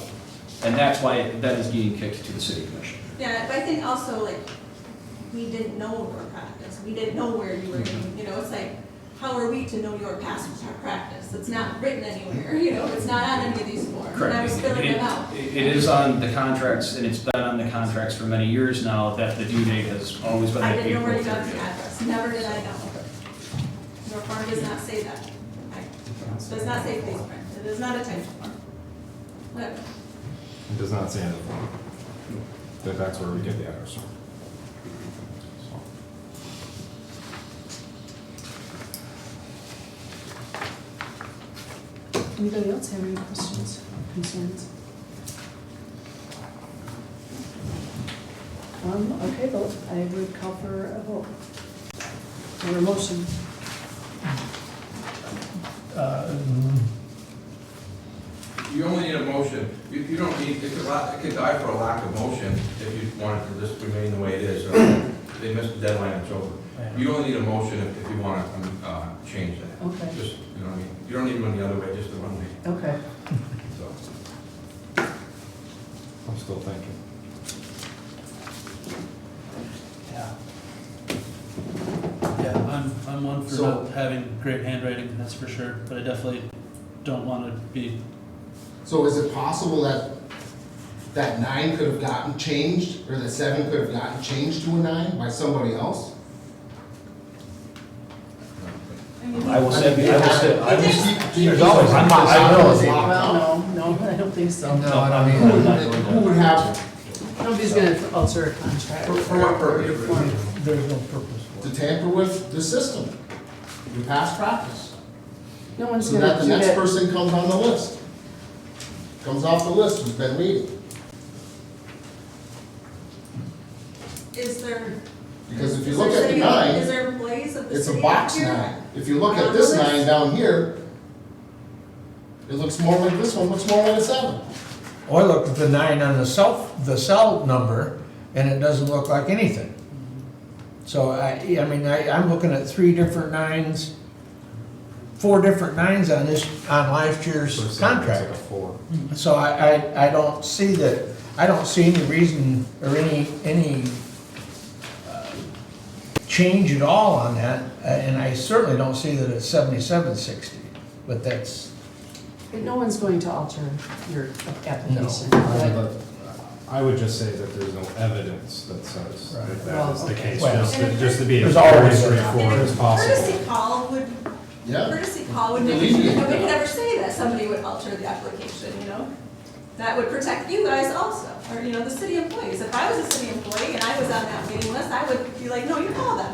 And that's why that is getting kicked to the city commission. Yeah, but I think also, we didn't know your practice. We didn't know where you were going, it's like, how are we to know your past practice? It's not written anywhere, it's not on any of these forms. And I was filling them out. It is on the contracts, and it's been on the contracts for many years now, that the due date has always been I the didn't know where April you got the 30th. address. Never did I know. Your form does not say that. It does not say please print. It is not a type form. Whatever. It does not say in the form that that's where we get the address from. Anybody else have any questions, concerns? Okay, vote. I would call for a vote. Or a motion. You only need a motion. You don't need, it could die for a lack of motion if you wanted to just remain the way it is. Or they missed the deadline, it's over. You only need a motion if you want to change that. Okay, Just, you know what I mean? You don't need to run the other way, just the one way, okay. so. I'm still thinking. Yeah. Yeah, I'm one for So- not having great handwriting, that's for sure, but I definitely don't want to be, So is it possible that that 9 could have gotten changed, or that 7 could have gotten changed to a 9 by somebody else? I will say, There's always- I'm not- I know it's Well, no, I don't think so. No, I mean, who would have, Nobody's gonna alter a contract. For what purpose? There's no purpose for to it. tamper with the system, your past practice, No one's so gonna that the do next that. person comes on the list. Comes off the list who's been reading, Is there? because if you is look there at the city- 9, Is there employees of the it's city? a box here? 9. If you look at this 9 down here, it looks more like this one, looks more like a 7. Oh, I looked at the 9 on the cell number, and it doesn't look like anything. So I'm looking at 3 different 9s, 4 different 9s on last year's For some, it's like contract. a 4. So I don't see that, I don't see any reason or any change at all on that, and I certainly don't see that it's 7760, but that's, No one's going to alter your application. But I would just say that there's no evidence that says Right. that Well, that is the okay. case, Well, just to be as there's always very a- straightforward as possible. Courtesy call would, Yeah, courtesy call would make, Alleviate nobody that. could ever say that somebody would alter the application, you know? That would protect you guys also, or, you know, the city employees. If I was a city employee and I was on that waiting list, I would be like, no, you call them.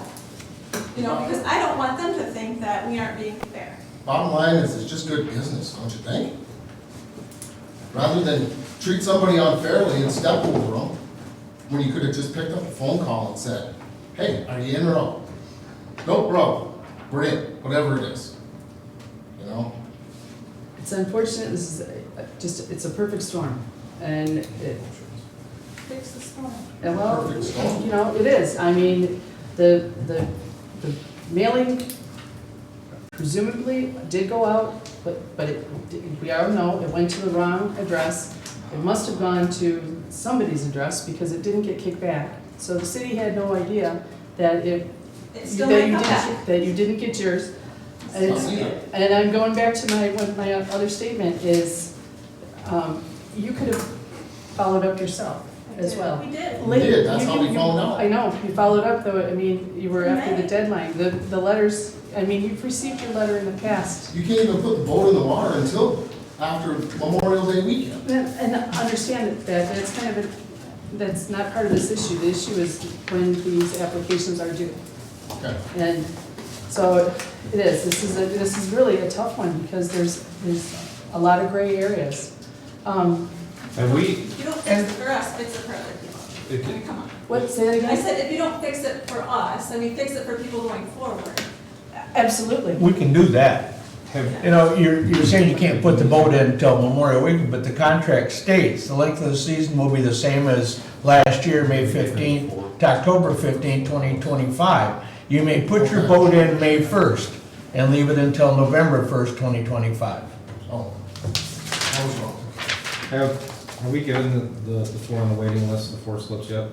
You know, because I don't want them to think that we aren't being fair. bottom line is, it's just good business, don't you think? Rather than treat somebody unfairly and step over them, when you could have just picked up a phone call and said, hey, are you in or out? Nope, bro, we're in, whatever it is. You know? It's unfortunate, this is it's a perfect storm. And it, Fix the storm. and well, Perfect storm. you know, it is. I mean, the mailing presumably did go out, but we all know it went to the wrong address. It must have gone to somebody's address because it didn't get kicked back. So the city had no idea that It still might come back. that you didn't get yours. It's not either. And I'm going back to my other statement is, you could have followed up yourself as well. We did. We did, that's how we found out. I know, you followed up though, I mean, you were after the May. deadline, the letters, I mean, you've received your letter in the past. You can't even put the boat in the water until after Memorial Day weekend. And understand that that's kind of, that's not part of this issue, the issue is when these applications are due. Okay. And so it is, this is really a tough one because there's a lot of gray areas. And we, If you don't fix it for us, fix it for other people. I mean, come on. What, say that I again? said, if you don't fix it for us, I mean, fix it for people going forward. Absolutely. we can do that. You know, you're saying you can't put the boat in until Memorial Weekend, but the contract states the length of the season will be the same as last year, May 15th to October 15th, 2025. You may put your boat in May 1st and leave it until November 1st, 2025. Oh, I was wrong. have we given the 4 on the waiting list, the 4 slips yet?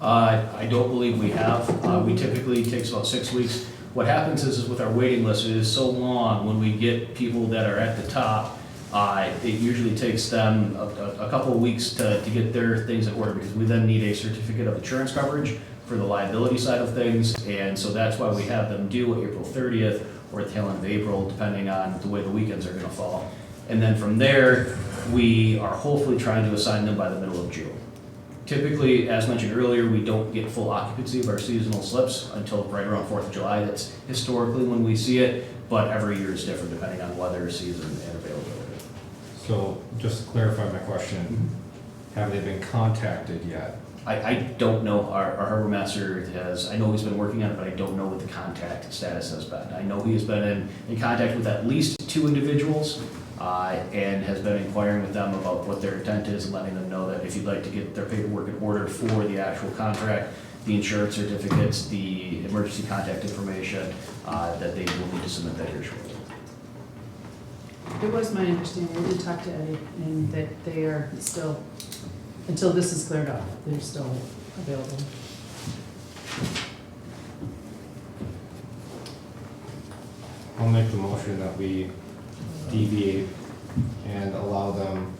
I don't believe we have. We typically, takes about 6 weeks. What happens is with our waiting list, it is so long, when we get people that are at the top, it usually takes them a couple of weeks to get their things in order, because we then need a certificate of insurance coverage for the liability side of things, and so that's why we have them due April 30th or the tail end of April, depending on the way the weekends are gonna fall. And then from there, we are hopefully trying to assign them by the middle of June. Typically, as mentioned earlier, we don't get full occupancy of our seasonal slips until right around 4th of July. That's historically when we see it, but every year is different depending on weather, season, and availability. So just to clarify my question, have they been contacted yet? I don't know, our harbor master has, I know he's been working on it, but I don't know what the contact status has been. I know he has been in contact with at least 2 individuals, and has been inquiring with them about what their intent is and letting them know that if you'd like to get their paperwork in order for the actual contract, the insurance certificates, the emergency contact information, that they will need to submit that here shortly. It was my understanding, I did talk to Eddie, and that they are still, until this is cleared up, they're still available. I'll make the motion that we deviate and allow them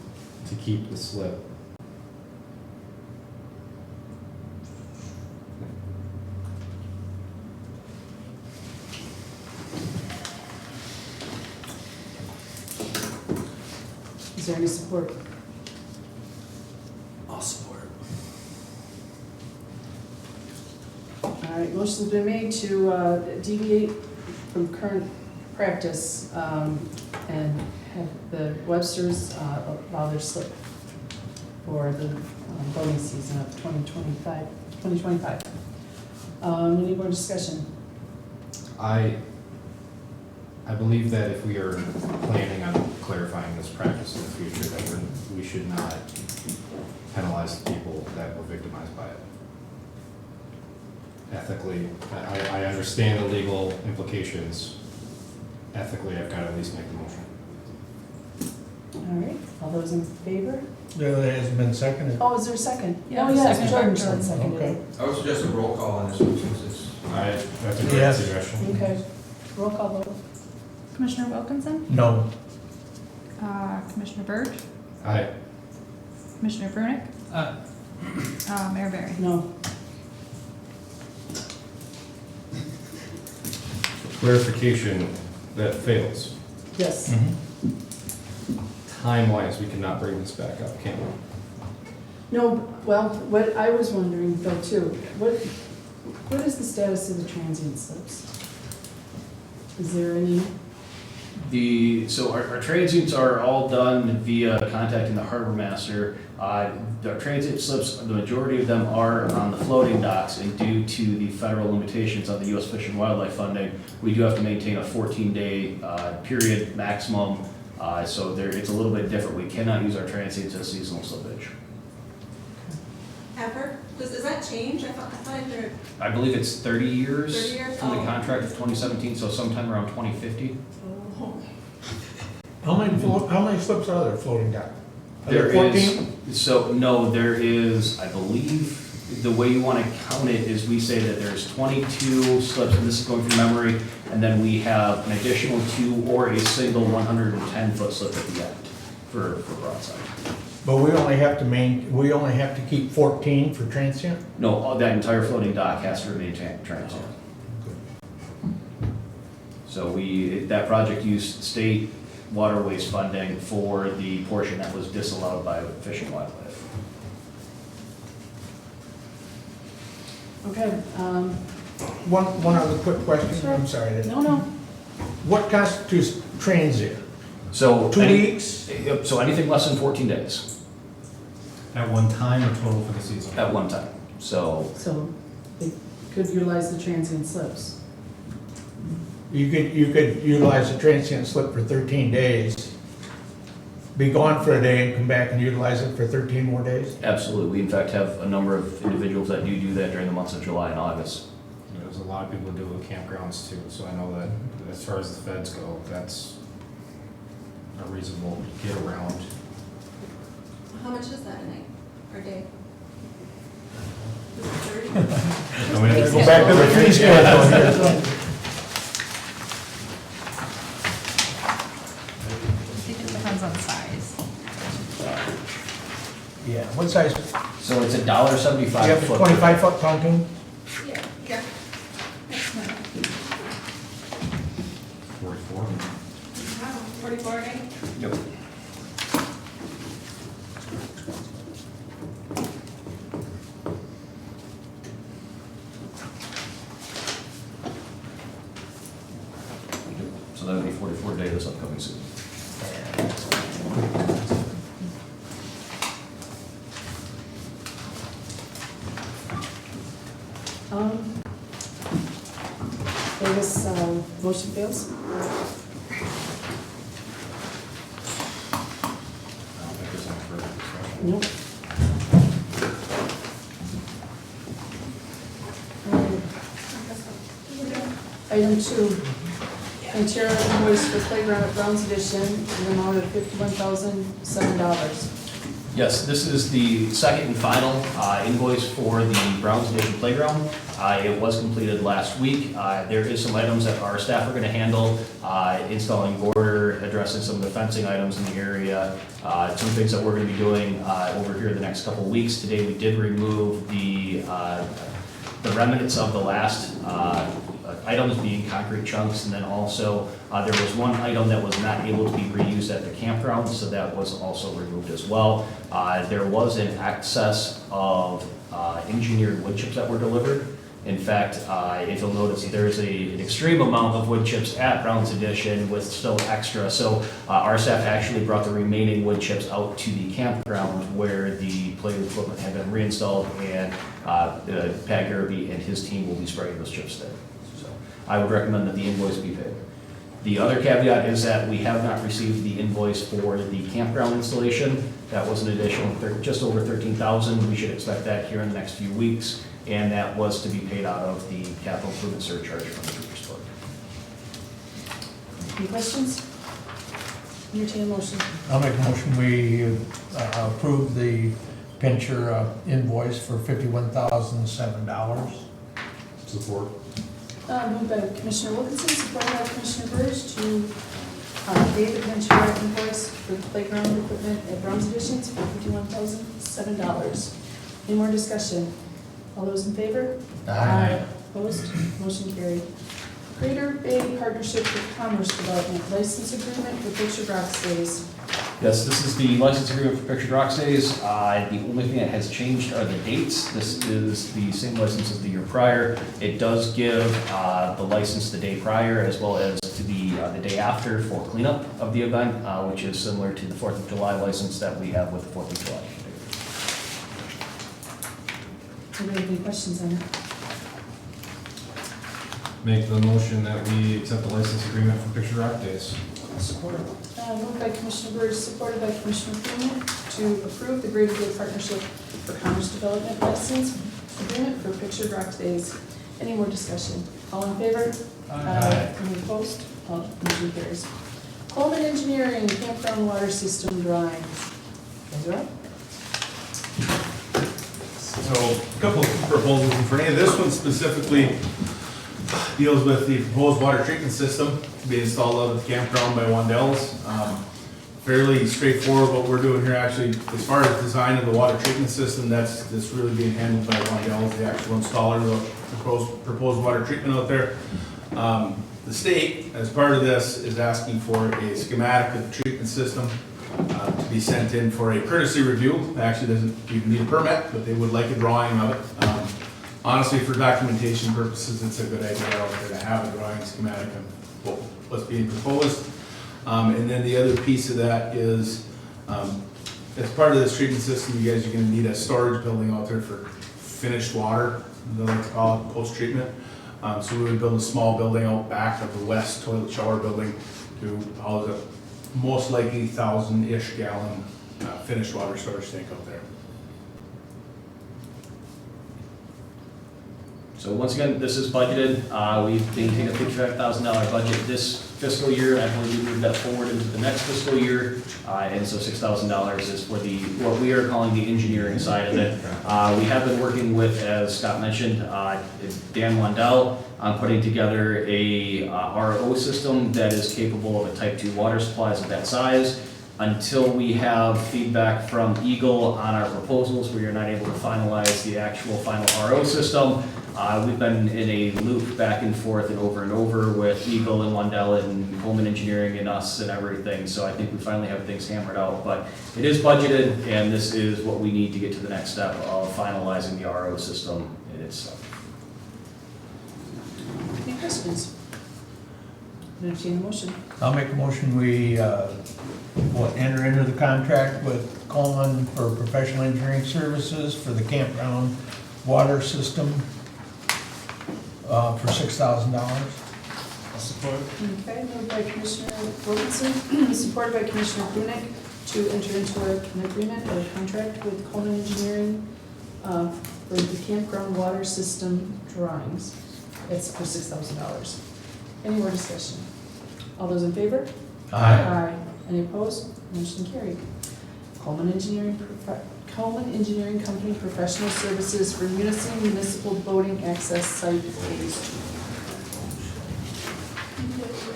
to keep the slip. Is there any support? I'll support. All right, motion's been made to deviate from current practice and have the Websters allow their slip for the voting season of 2025. Any more discussion? I believe that if we are planning on clarifying this practice in the future, that we should not penalize the people that were victimized by it. Ethically, I understand the legal implications. Ethically, I've got to at least make the motion. All right, all those in favor? That has been seconded. Oh, is there a second? Yeah, Oh, yes, second. Jordan said seconded. Okay. I would suggest a roll call on this one since it's. That's a great Yes. suggestion. Okay, roll call vote. Commissioner Wilkinson? No. Commissioner Birch? Aye. Commissioner Prunick? Mayor Barry? No. Clarification, that fails. Yes. Time-wise, we cannot bring this back up, can we? No, well, what I was wondering though too, what is the status of the transient slips? Is there any, So our transients are all done via contacting the harbor master. The transient slips, the majority of them are on the floating docks, and due to the federal limitations on the U.S. Fish and Wildlife funding, we do have to maintain a 14-day period maximum. So it's a little bit different. We cannot use our transients as seasonal slippage. Ever? Does that change? I thought I heard. I believe it's 30 years 30 years? from the Oh. contract of 2017, so sometime around 2050. Oh. How many slips are there floating down? Are There there is, 14? so, no, there is, I believe, the way you want to count it is we say that there's 22 slips, and this is going from memory, and then we have an additional 2 or a single 110-foot slip at the end for broadside. But we only have to keep 14 for transient? No, that entire floating dock has to remain transient. So that project used state waterways funding for the portion that was disallowed by Fish and Wildlife. okay, One other quick question, Sure. I'm sorry. no. What constitutes transient? So. 2 weeks? Yep, so anything less than 14 days At one time or total for the season? at one time. So So they could utilize the transient slips. You could utilize the transient slip for 13 days, be gone for a day and come back and utilize it for 13 more days? absolutely, we in fact have a number of individuals that do that during the months of July and August. There's a lot of people who do it with campgrounds too, so I know that as far as the feds go, that's a reasonable get around. How much is that a night or day? Is it 30? I mean, it's- Go back to the fee schedule here. I think it depends on size. Yeah, what size? So it's You $1.75 have a a foot. 25-foot pontoon? Yeah, yeah. That's not, 44. wow, 44 a day? Yep. So that would be 44 days this upcoming season. I guess motion fails. I don't think there's any further discussion. Nope. Item 2, Pantera invoice for playground at Browns Edition in the amount of $51,007. Yes, this is the second and final invoice for the Browns Edition Playground. It was completed last week. There is some items that our staff are going to handle, installing border, addressing some of the fencing items in the area, some things that we're going to be doing over here the next couple of weeks. Today, we did remove the remnants of the last items being concrete chunks, and then also there was one item that was not able to be reused at the campground, so that was also removed as well. There was an excess of engineered wood chips that were delivered. In fact, if you'll notice, there's an extreme amount of wood chips at Brown's Edition with still extra. So our staff actually brought the remaining wood chips out to the campground where the play equipment had been reinstalled, and Pat Garrity and his team will be spraying those chips there. So I would recommend that the invoice be paid. The other caveat is that we have not received the invoice for the campground installation. That was an additional just over $13,000. We should expect that here in the next few weeks, and that was to be paid out of the capital improvement surcharge from the Troopers Board. Any questions? Entertain a motion. I'll make a motion, we approve the Pincher invoice for $51,007. Support. Moved by Commissioner Wilkinson, supported by Commissioner Birch to pay the Pantera invoice for the playground equipment at Browns Editions for $51,007. Any more discussion? All those in favor? Opposed? Motion carried. Greater Bay Partnership with Commerce Development License Agreement for Picture Rocks Days. Yes, this is the license agreement for Pictured Rocks Days. The only thing that has changed are the dates. This is the same license as the year prior. It does give the license the day prior as well as to the day after for cleanup of the event, which is similar to the 4th of July license that we have with the 4th of July. Anybody have any questions on that? Make the motion that we accept the license agreement for Picture Rock Days. Support. Moved by Commissioner Birch, supported by Commissioner Freeman to approve the Greater Bay Partnership for Commerce Development License Agreement for Picture Rocks Days. Any more discussion? All in favor? Any opposed? All motion carries. Coleman Engineering Campground Water System Drawings. Guys are up? So, a couple of proposals in front of you. This one specifically deals with the proposed water treatment system to be installed out at the campground by Wandell's. Fairly straightforward what we're doing here, actually, as far as design of the water treatment system, that's really being handled by Wandell's, the actual installer of the proposed water treatment out there. The state, as part of this, is asking for a schematic of the treatment system to be sent in for a courtesy review. Actually, doesn't even need a permit, but they would like a drawing of it. Honestly, for documentation purposes, it's a good idea out there to have a drawing schematic of what's being proposed. And then the other piece of that is, as part of this treatment system, you guys are gonna need a storage building out there for finished water, they like to call it post-treatment. So we would build a small building out back of the west toilet shower building to house a most likely 1,000-ish gallon finished water storage tank out there. So once again, this is budgeted. We've maintained a $55,000 budget this fiscal year. I believe we moved that forward into the next fiscal year. And so $6,000 is for what we are calling the engineering side of it. We have been working with, as Scott mentioned, Dan Wandell on putting together a RO system that is capable of a type 2 water supplies of that size. Until we have feedback from Eagle on our proposals, we are not able to finalize the actual final RO system. We've been in a loop back and forth and over with Eagle and Wandell and Coleman Engineering and us and everything, so I think we finally have things hammered out. But it is budgeted, and this is what we need to get to the next step of finalizing the RO system in itself. Any questions? Entertain a motion. I'll make a motion, we enter into the contract with Coleman for professional engineering services for the campground water system for $6,000. Support. Okay, moved by Commissioner Wilkinson, supported by Commissioner Prunick to enter into an agreement or a contract with Coleman Engineering for the campground water system drawings. It's for $6,000. Any more discussion? All those in favor? Aye. Any opposed? Motion carried. Coleman Engineering Company Professional Services for Unison Municipal Boating Access Site Phase 2.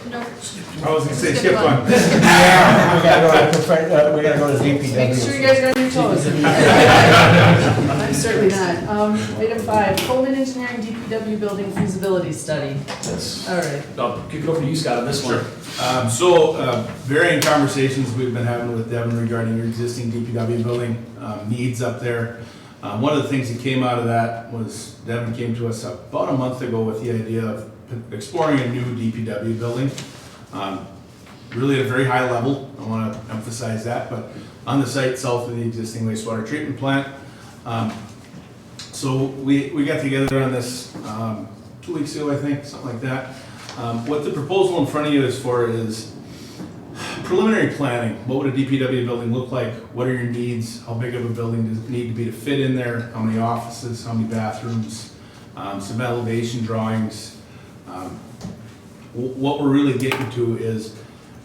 No. I was gonna say skip one. Yeah, we gotta go to DPW. Make sure you guys are on your toes. I'm certainly not. Item 5, Coleman Engineering DPW Building Feasibility Study. That's, All right. I'll kick it over to you, Scott, on this one. Varying conversations we've been having with Devin regarding your existing DPW building needs up there. One of the things that came out of that was Devin came to us about a month ago with the idea of exploring a new DPW building. Really at a very high level, I want to emphasize that, but on the site south of the existing wastewater treatment plant. So we got together on this 2 weeks ago, I think, something like that. What the proposal in front of you is for is preliminary planning. What would a DPW building look like? What are your needs? How big of a building does it need to be to fit in there? How many offices? How many bathrooms? Some elevation drawings. What we're really getting to is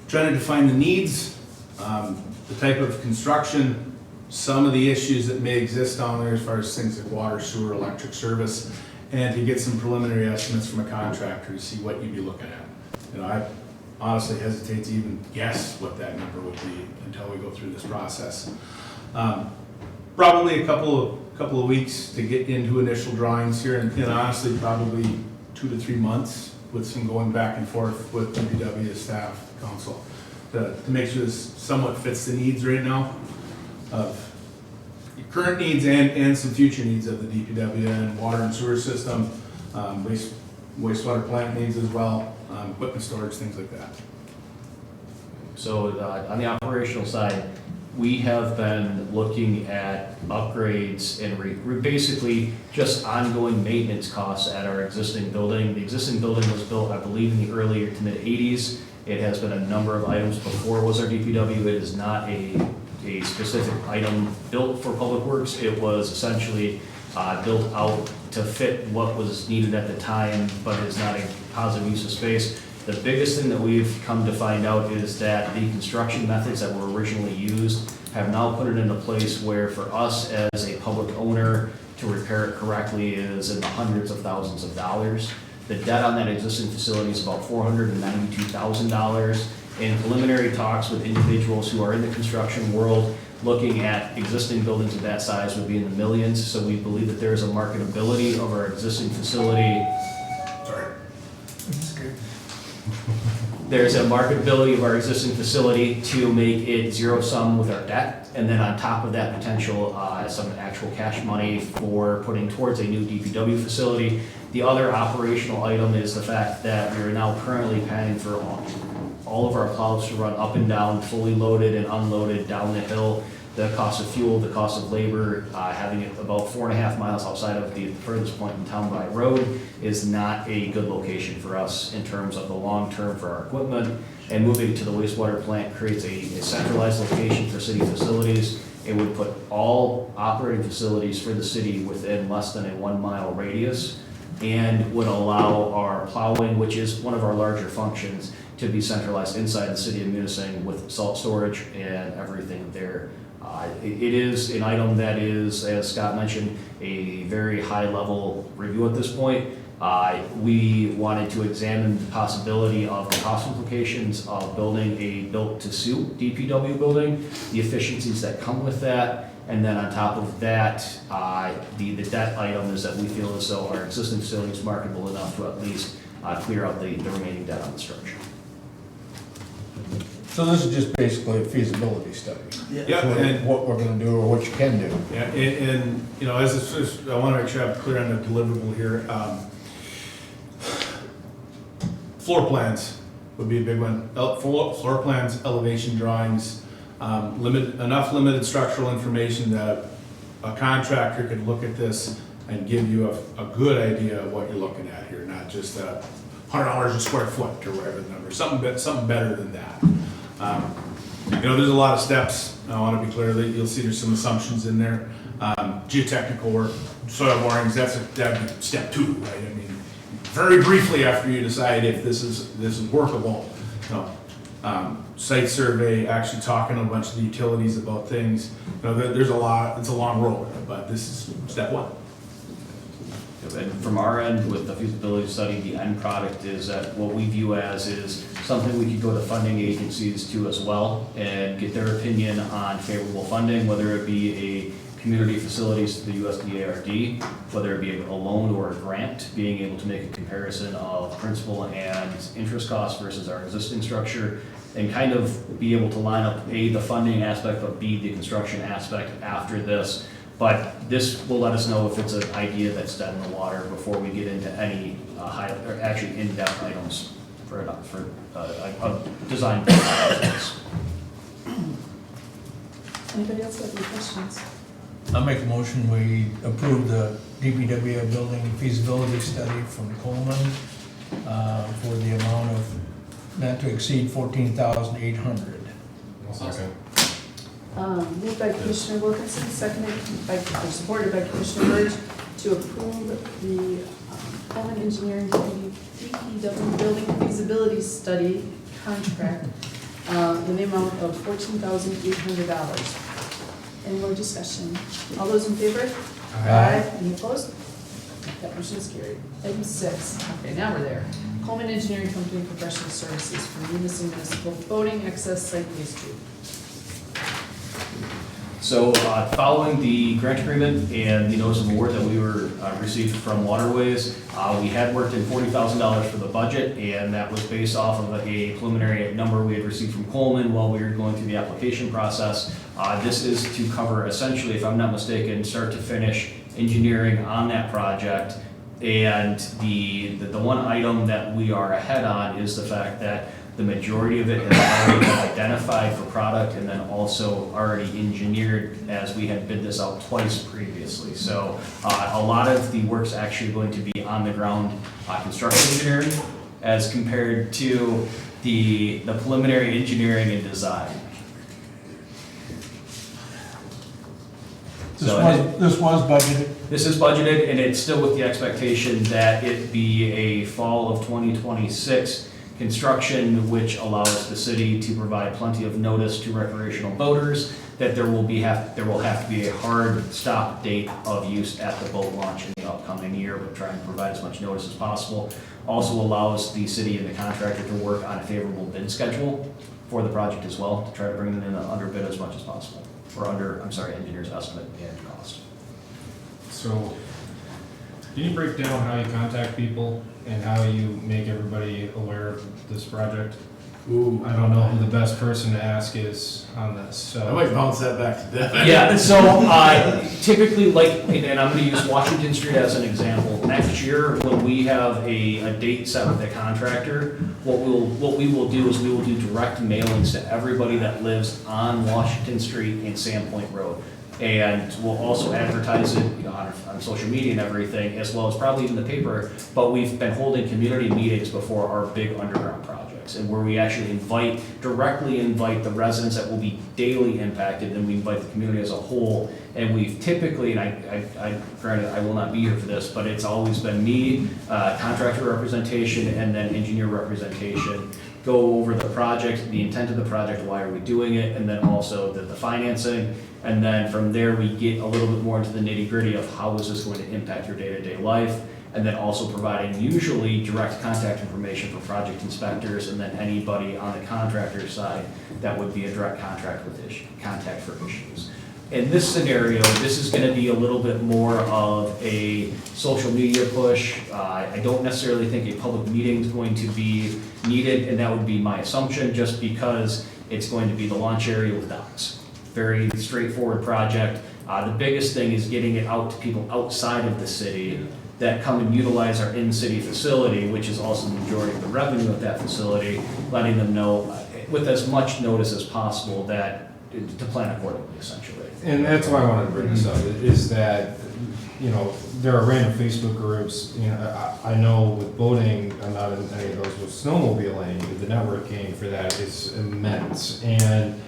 trying to define the needs, the type of construction, some of the issues that may exist down there as far as things like water, sewer, electric service, and to get some preliminary estimates from a contractor to see what you'd be looking at. I honestly hesitate to even guess what that number would be until we go through this process. Probably a couple of weeks to get into initial drawings here, and honestly, probably 2 to 3 months with some going back and forth with DPW staff, council, to make sure this somewhat fits the needs right now of your current needs and some future needs of the DPW and water and sewer system, wastewater plant needs as well, equipment storage, things like that. So on the operational side, we have been looking at upgrades and basically just ongoing maintenance costs at our existing building. The existing building was built, I believe, in the early to mid 80s. It has been a number of items before it was our DPW. It is not a specific item built for Public Works. It was essentially built out to fit what was needed at the time, but it's not a positive use of space. The biggest thing that we've come to find out is that the construction methods that were originally used have now put it in a place where for us as a public owner to repair it correctly is in the hundreds of thousands of dollars. The debt on that existing facility is about $492,000. In preliminary talks with individuals who are in the construction world, looking at existing buildings of that size would be in the millions. So we believe that there is a marketability of our existing facility. Sorry. There's a marketability of our existing facility to make it zero sum with our debt, and then on top of that, potential some actual cash money for putting towards a new DPW facility. The other operational item is the fact that we are now currently paying for all of our plows to run up and down, fully loaded and unloaded down the hill. The cost of fuel, the cost of labor, having it about 4.5 miles outside of the furthest point in town by road is not a good location for us in terms of the long term for our equipment. And moving to the wastewater plant creates a centralized location for city facilities. It would put all operating facilities for the city within less than a 1 mile radius and would allow our plowing, which is one of our larger functions, to be centralized inside the city of Munising with salt storage and everything there. It is an item that is, as Scott mentioned, a very high-level review at this point. We wanted to examine the possibility of the cost implications of building a built-to-suit DPW building, the efficiencies that come with that, and then on top of that, the debt item is that we feel as though our existing facility is marketable enough to at least clear out the remaining debt on the structure. So this is just basically a feasibility study. Yeah, For and what we're gonna do or what you can do. yeah, and as I want to make sure I'm clear on the deliverable here. Floor plans would be a big one. Floor plans, elevation drawings, enough limited structural information that a contractor could look at this and give you a good idea of what you're looking at here, not just $100 a square foot or whatever the number. Something better than that. There's a lot of steps. I want to be clear that you'll see there's some assumptions in there. Geotechnical work, soil borings, that'd be step 2, right? I mean, very briefly after you decide if this is workable. No. Site survey, actually talking to a bunch of the utilities about things. There's a lot, it's a long road, but this is step one. And from our end, with the feasibility study, the end product is that what we view as is something we could go to funding agencies to as well and get their opinion on favorable funding, whether it be a community facilities to the USDA-RD, whether it be a loan or a grant, being able to make a comparison of principal and interest costs versus our existing structure, and kind of be able to line up A, the funding aspect, but B, the construction aspect after this. But this will let us know if it's an idea that's dead in the water before we get into any actually in-depth items for a design process. Anybody else have any questions? I'll make a motion, we approve the DPW building feasibility study from Coleman for the amount of not to exceed $14,800. Second. Moved by Commissioner Wilkinson, supported by Commissioner Birch to approve the Coleman Engineering DPW building feasibility study contract in the amount of $14,800. Any more discussion? All those in favor? Aye. Any opposed? That motion is carried. Item 6, okay, now we're there. Coleman Engineering Company Professional Services for municipal voting excess site pastry. So following the grant agreement and the notice of award that we were received from Waterways, we had worked in $40,000 for the budget, and that was based off of a preliminary number we had received from Coleman while we were going through the application process. This is to cover essentially, if I'm not mistaken, start to finish engineering on that project. And the one item that we are ahead on is the fact that the majority of it has already been identified for product and then also already engineered, as we had bid this out twice previously. So a lot of the work's actually going to be on the ground construction engineering as compared to the preliminary engineering and design. This was budgeted. This is budgeted, and it's still with the expectation that it be a fall of 2026 construction, which allows the city to provide plenty of notice to recreational boaters that there will have to be a hard stop date of use at the boat launch in the upcoming year. We're trying to provide as much notice as possible. Also allows the city and the contractor to work on a favorable bid schedule for the project as well, to try to bring them in under bid as much as possible, or engineer's estimate and cost. So, can you break down how you contact people and how you make everybody aware of this project? Ooh, I don't know who the best person to ask is on this, so. I might bounce that back to Devin. Yeah, so typically, and I'm gonna use Washington Street as an example. Next year, when we have a date set with the contractor, what we will do is we will do direct mailings to everybody that lives on Washington Street and Sandpoint Road. And we'll also advertise it, on social media and everything, as well as probably even the paper. But we've been holding community meetings before our big underground projects, and where we actually directly invite the residents that will be daily impacted, and we invite the community as a whole. And we've typically, and I granted I will not be here for this, but it's always been me, contractor representation, and then engineer representation. Go over the project, the intent of the project, why are we doing it, and then also the financing. And then from there, we get a little bit more into the nitty-gritty of how is this going to impact your day-to-day life, and then also providing usually direct contact information for project inspectors, and then anybody on the contractor side that would be a direct contact for issues. In this scenario, this is going to be a little bit more of a social media push. I don't necessarily think a public meeting is going to be needed, and that would be my assumption, just because it's going to be the launch area with docks. Very straightforward project. The biggest thing is getting it out to people outside of the city that come and utilize our in-city facility, which is also the majority of the revenue of that facility, letting them know with as much notice as possible that to plan accordingly, essentially. And that's why I wanted to bring this up, is that, there are random Facebook groups, I know with boating, I'm not in any of those, with snowmobiling, the networking for that is immense. And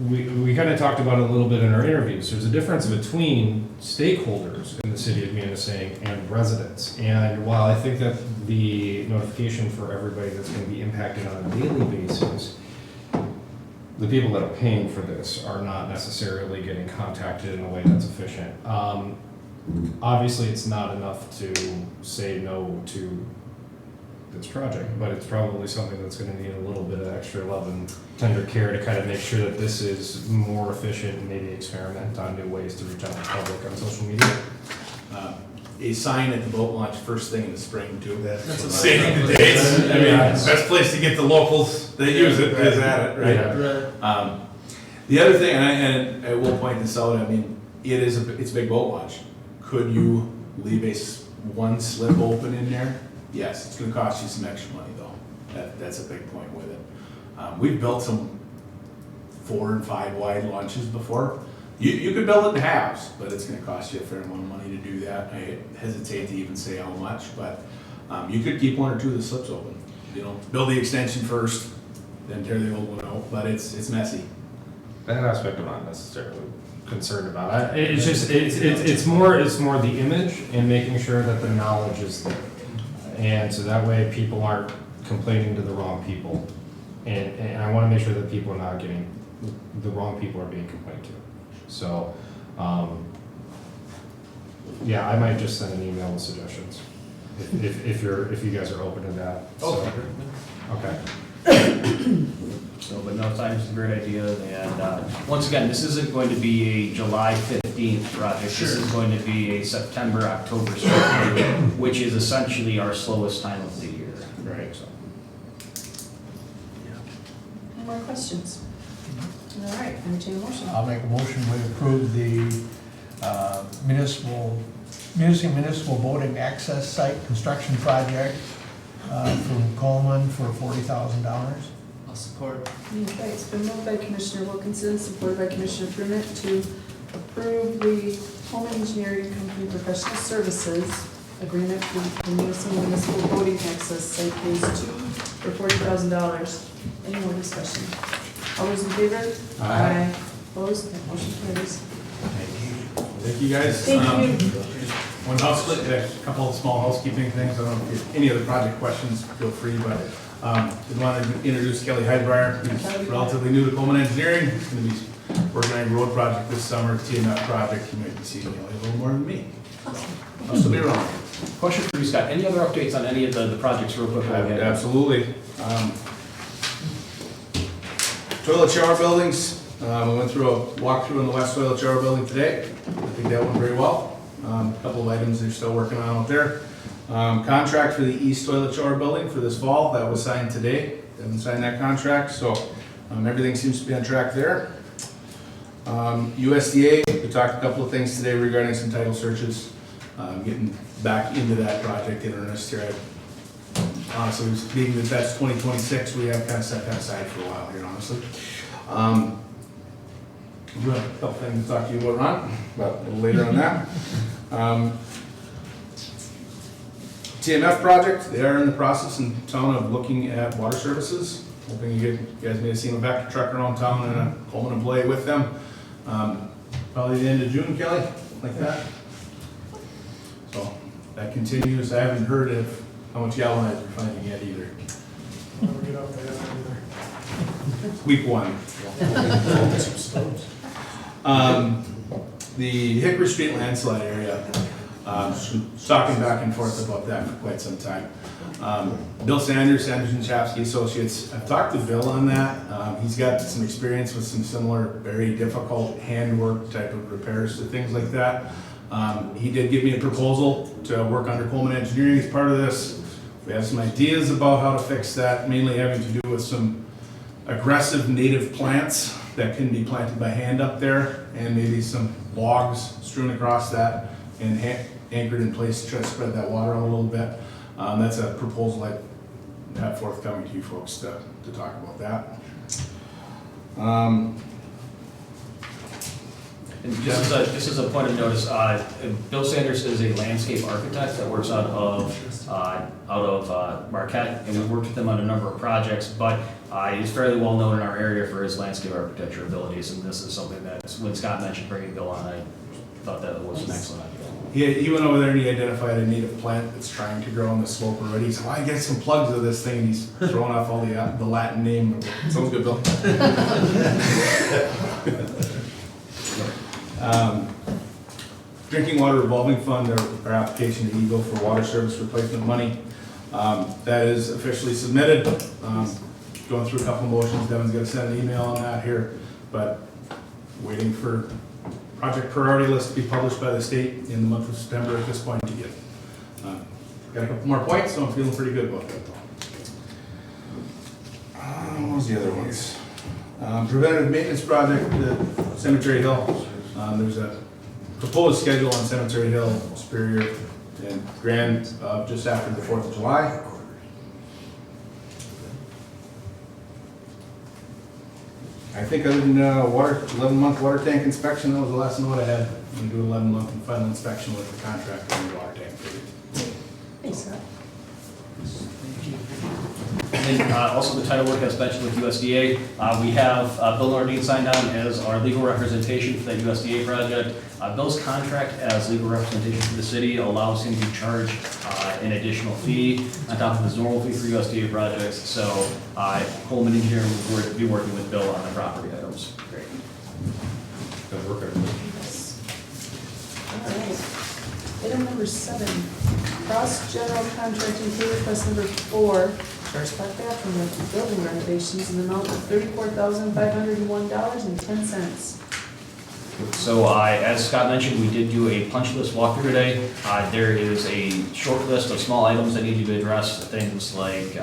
we kind of talked about it a little bit in our interviews. There's a difference between stakeholders in the city of Munising and residents. And while I think that the notification for everybody that's going to be impacted on a daily basis, the people that are paying for this are not necessarily getting contacted in a way that's efficient. Obviously, it's not enough to say no to this project, but it's probably something that's gonna need a little bit of extra love and tender care to kind of make sure that this is more efficient and maybe experiment on new ways to reach out to the public on social media. A sign at the boat launch first thing in the spring too. That's Saving the dates. I mean, best place to get the locals that use it is at it, right? Yeah. The other thing, and I will point this out, I mean, it's a big boat launch. Could you leave one slip open in there? Yes, it's gonna cost you some extra money though. That's a big point with it. We've built some 4 and 5 wide launches before. You could build it in halves, but it's gonna cost you a fair amount of money to do that. I hesitate to even say how much, but you could keep 1 or 2 of the slips open. You know, build the extension first, then tear the old one out, but it's messy. That aspect I'm not necessarily concerned about. It's just, it's more the image and making sure that the knowledge is there. And so that way people aren't complaining to the wrong people. And I want to make sure that people are not getting, the wrong people are being complained to. So, yeah, I might just send an email with suggestions if you guys are open to that. So, okay. So, but no, it's a great idea, and once again, this isn't going to be a July 15th project. This is going to be a September, October start date, which is essentially our slowest time of the year. Right. So, Any more questions? All right, entertain a motion. I'll make a motion to approve the municipal boating access site construction project from Coleman for $40,000. I'll support. Okay, it's been moved by Commissioner Wilkinson, supported by Commissioner Prunett to approve the home engineering company professional services agreement for the municipal boating access site phase 2 for $40,000. Any more discussion? All those in favor? Aye. Opposed? That motion carries. Thank you guys. Thank you. One a couple of small housekeeping things. I don't know if you have any other project questions, feel free, but did want to introduce Kelly Heidbreyer, who's relatively new to Coleman Engineering. He's going to be working on a road project this summer, TMF project. You might be seeing Kelly a little more than me. I'll still be around. question for you, Scott. Any other updates on any of the projects real quick? Absolutely. Toilet shower buildings, we went through a walkthrough in the west toilet shower building today. I think that went very well. A couple of items they're still working on out there. Contract for the east toilet shower building for this fall, that was signed today. They haven't signed that contract, so everything seems to be on track there. USDA, we talked a couple of things today regarding some title searches. Getting back into that project in earnest here. Honestly, being that that's 2026, we have kind of set that aside for a while here, honestly. We have a couple things to talk to you about, Ron, but a little later on that. TMF project, they are in the process in town of looking at water services. Hoping you guys may have seen a Vector truck around town and a Coleman employee with them. Probably the end of June, Kelly, like that. So that continues. I haven't heard of how much galvanized we're finding yet either. Week 1. The Hickory Street landslide area, talking back and forth about that for quite some time. Bill Sanders, Sanders and Chapsky Associates, I've talked to Bill on that. He's got some experience with some similar, very difficult handwork type of repairs to things like that. He did give me a proposal to work under Coleman Engineering as part of this. We have some ideas about how to fix that, mainly having to do with some aggressive native plants that can be planted by hand up there, and maybe some logs strewn across that and anchored in place to try to spread that water out a little bit. That's a proposal I have forthcoming to you folks to talk about that. And just as a point of notice, Bill Sanders is a landscape architect that works out of Marquette, and we've worked with him on a number of projects, but He's fairly well known in our area for his landscape architecture abilities, and this is something that, when Scott mentioned bringing Bill on, I thought that was an excellent idea. He went over there and he identified a native plant that's trying to grow on the slope already. He said, well, I get some plugs of this thing, and he's throwing off all the Latin name. Sounds good, Bill. Drinking water revolving fund, our application to EGO for water service replacement money. That is officially submitted. Going through a couple of motions, Devin's gonna send an email on that here, but waiting for project priority list to be published by the state in the month of September at this point to get. Got a couple more points, so I'm feeling pretty good about that. What was the other ones? Preventative maintenance project at Cemetery Hill. There's a proposed schedule on Cemetery Hill, Superior and Grand, just after the 4th of July. I think other than 11-month water tank inspection, that was the last note I had. I'm gonna do 11-month and final inspection with the contractor on the water tank. Thanks, Scott. And then also the title work as mentioned with USDA. We have Bill Nordine signed on as our legal representation for that USDA project. Bill's contract as legal representation for the city allows him to charge an additional fee on top of his normal fee for USDA projects. So Coleman Engineering will be working with Bill on the property items. Great. Good work. All right. Item number 7, cross general contracting pay request number 4, First Park bathroom building renovations in the amount of $34,501.10. So as Scott mentioned, we did do a punch list walkthrough today. There is a short list of small items that need to be addressed, things like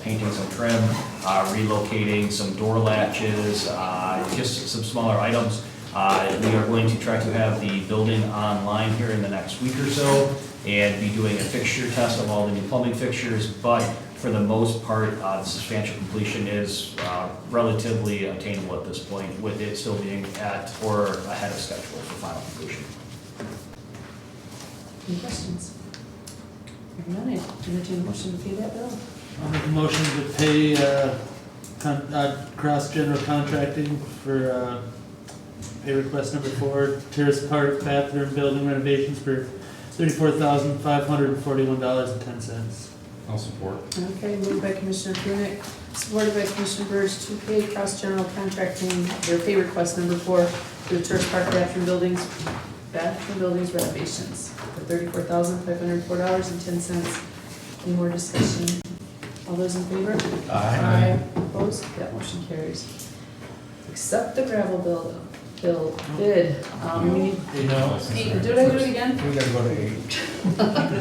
painting some trim, relocating some door latches, just some smaller items. We are going to try to have the building online here in the next week or so and be doing a fixture test of all the new plumbing fixtures, but for the most part, the substantial completion is relatively attainable at this point, with it still being at or ahead of schedule for final completion. Any questions? If none, I entertain a motion to pay that bill. I'll make a motion to pay, cross general contracting for, pay request number 4, Terrace Park bathroom building renovations for $34,541.10. I'll support. Okay, moved by Commissioner Prunick, supported by Commissioner Birch to pay cross general contracting their pay request number 4 for the Church Park bathroom buildings renovations for $34,504.10. Any more discussion? All those in favor? Aye. Opposed? That motion carries. Accept the gravel bid. We need, You know, did I do it again? we gotta go to 8. I'm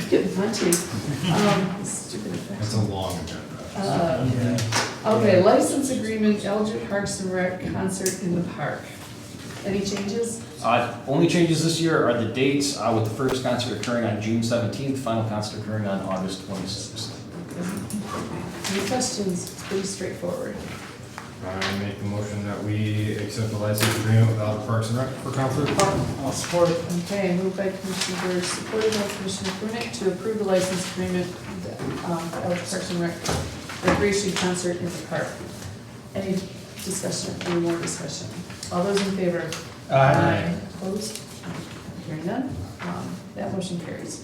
getting punchy. Stupid effects. That's a long agenda. Okay, license agreement, Eldred Parks and Rec concert in the park. Any changes? Only changes this year are the dates, with the first concert occurring on June 17th, final concert occurring on August 26th. Any questions? It's pretty straightforward. I make the motion that we accept the license agreement with Alva Parks and Rec for Concert Park. I'll support it. Okay, moved by Commissioner Bird, supported by Commissioner Prunick to approve the license agreement for Eldred Parks and Rec recreation concert in the park. Any discussion, any more discussion? All those in favor? Aye. Opposed? Hearing none, that motion carries.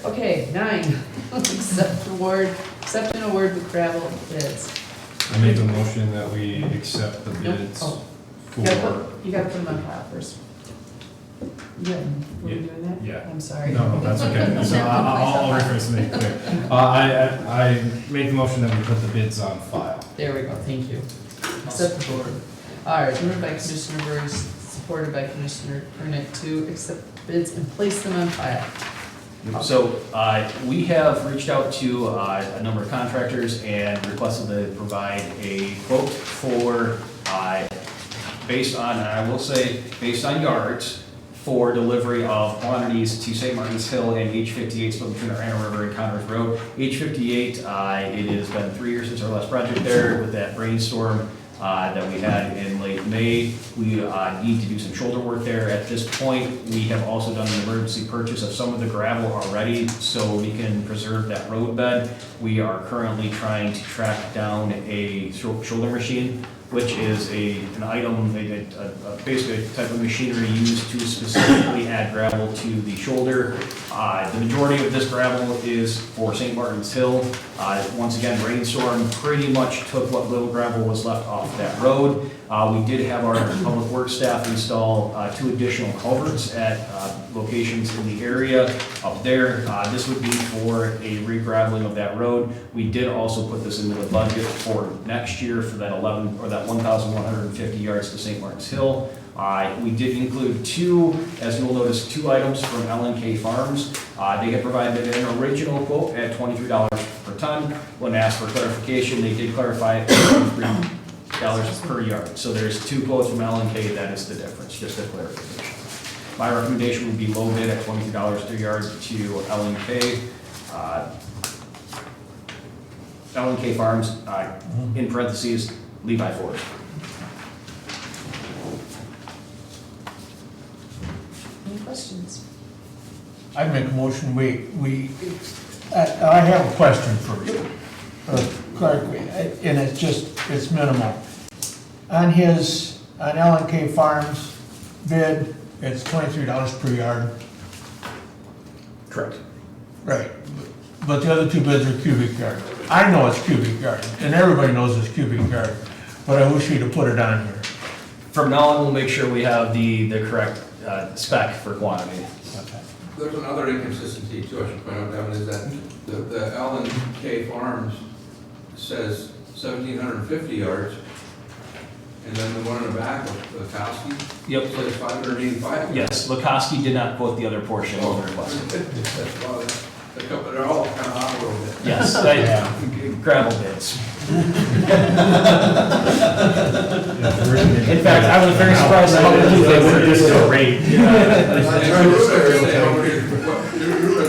Okay, 9, accept and award the gravel bids. I make the motion that we accept the bids Oh. for. You gotta put them on file first. Yeah, were you doing that? Yeah. I'm sorry. No, that's okay. So I'll rephrase to make it clear. I make the motion that we put the bids on file. There we go, thank you. Accept the board. All right, moved by Commissioner Burris, supported by Commissioner Prunick to accept bids and place them on file. So we have reached out to a number of contractors and requested they provide a quote for, based on, and I will say, based on yards, for delivery of quantities to St. Martin's Hill and H58 split between our Anna River and Converse Road. H58, it has been 3 years since our last project there with that brainstorm. that we had in late May. We need to do some shoulder work there. At this point, we have also done an emergency purchase of some of the gravel already so we can preserve that road bed. We are currently trying to track down a shoulder machine, which is an item, basically a type of machinery used to specifically add gravel to the shoulder. The majority of this gravel is for St. Martin's Hill. Once again, rainstorm pretty much took what little gravel was left off that road. We did have our public works staff install 2 additional culverts at locations in the area up there. This would be for a re-graveling of that road. We did also put this into the budget for next year for that 1,150 yards to St. Martin's Hill. We did include 2, as you'll notice, 2 items from L&K Farms. They had provided an original quote at $23 per ton. When asked for clarification, they did clarify it at $23 per yard. So there's 2 quotes from L&K, that is the difference, just a clarification. My recommendation would be low bid at $23 per yard to L&K. L&K Farms, in parentheses, Levi Forest. Any questions? I'd make a motion, I have a question first. Clark, and it's minimal. On L&K Farms bid, it's $23 per yard. Correct. Right. But the other 2 bids are cubic yard. I know it's cubic yard, and everybody knows it's cubic yard, but I wish you'd have put it on here. From now on, we'll make sure we have the correct spec for quantity. There's another inconsistency too, I should point out, Devin, is that the L&K Farms says 1,750 yards, and then the one in the back of Lakoski Yep. says 585. Yes, Lukoski did not quote the other portion of the request. Well, they're all kind of odd a little bit. Yes, gravel bits. In fact, I was very surprised how quickly they went this to a rate. You better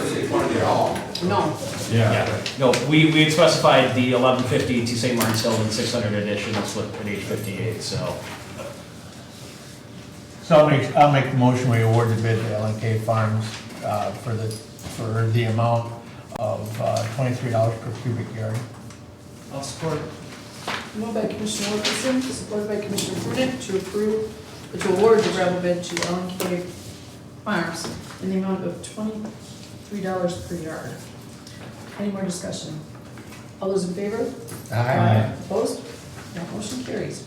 say quantity at all. No. Yeah. No, we had specified the 1150 to St. Martin's Hill and 600 addition, that's what at age 58, so. So I'll make the motion, we award the bid to L&K Farms for the amount of $23 per cubic yard. I'll support. Moved by Commissioner Wilkinson, supported by Commissioner Prunick to award the gravel bid to L&K Farms in the amount of $23 per yard. Any more discussion? All those in favor? Opposed? That motion carries.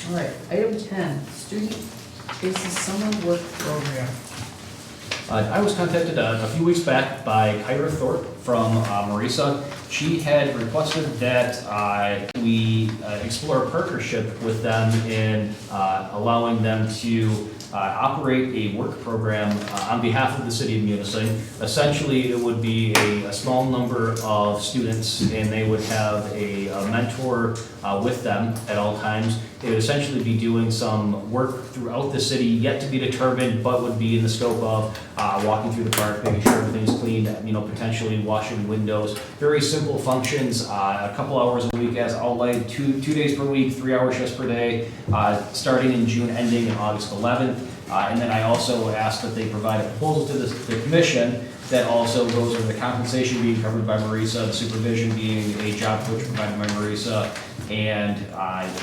All right, item 10, student faces summer work program. I was contacted a few weeks back by Kyra Thorpe from Marisa. She had requested that we explore a partnership with them in allowing them to operate a work program on behalf of the city of Munising. Essentially, it would be a small number of students, and they would have a mentor with them at all times. They would essentially be doing some work throughout the city, yet to be determined, but would be in the scope of walking through the park, making sure everything's clean, potentially washing windows. Very simple functions, a couple hours a week as outlined, two days per week, 3-hour shifts per day, starting in June, ending in August 11th. And then I also asked that they provide a proposal to the commission that also goes over the compensation being covered by Marisa, the supervision being a job coach provided by Marisa, and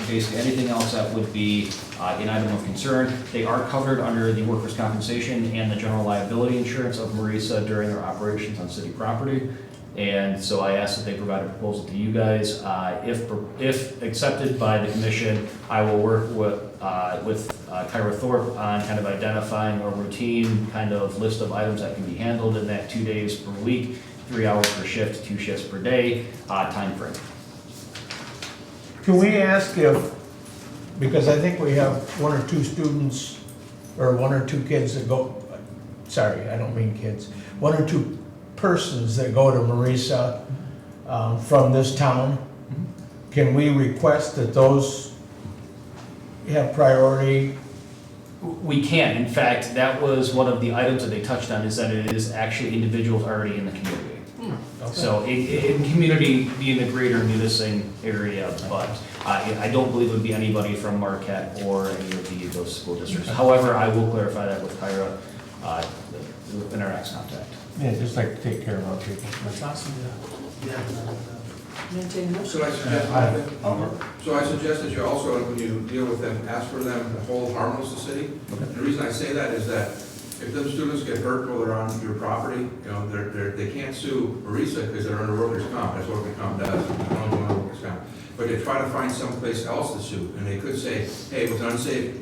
basically anything else that would be an item of concern. They are covered under the workers' compensation and the general liability insurance of Marisa during their operations on city property. And so I asked that they provide a proposal to you guys. If accepted by the commission, I will work with Kyra Thorpe on kind of identifying a routine kind of list of items that can be handled in that 2 days per week, 3 hours per shift, 2 shifts per day time frame. Can we ask if, because I think we have 1 or 2 students, or 1 or 2 kids that go, sorry, I don't mean kids, 1 or 2 persons that go to Marisa from this town, can we request that those have priority? We can. In fact, that was one of the items that they touched on, is that it is actually individuals already in the community. Okay. So in community being the greater Munising area, but I don't believe it would be anybody from Marquette or any of those school districts. However, I will clarify that with Kyra in our next contact. Yeah, just like to take care of our people. That's awesome. Yeah. Entertain a motion. So I suggest that you also, when you deal with them, ask for them to hold harmless the city. And the reason I say that is that if them students get hurt while they're on your property, you know, they can't sue Marisa because they're under workers' comp, that's what workers' comp does, I don't know workers' comp. But they try to find someplace else to sue, and they could say, hey, it was unsafe,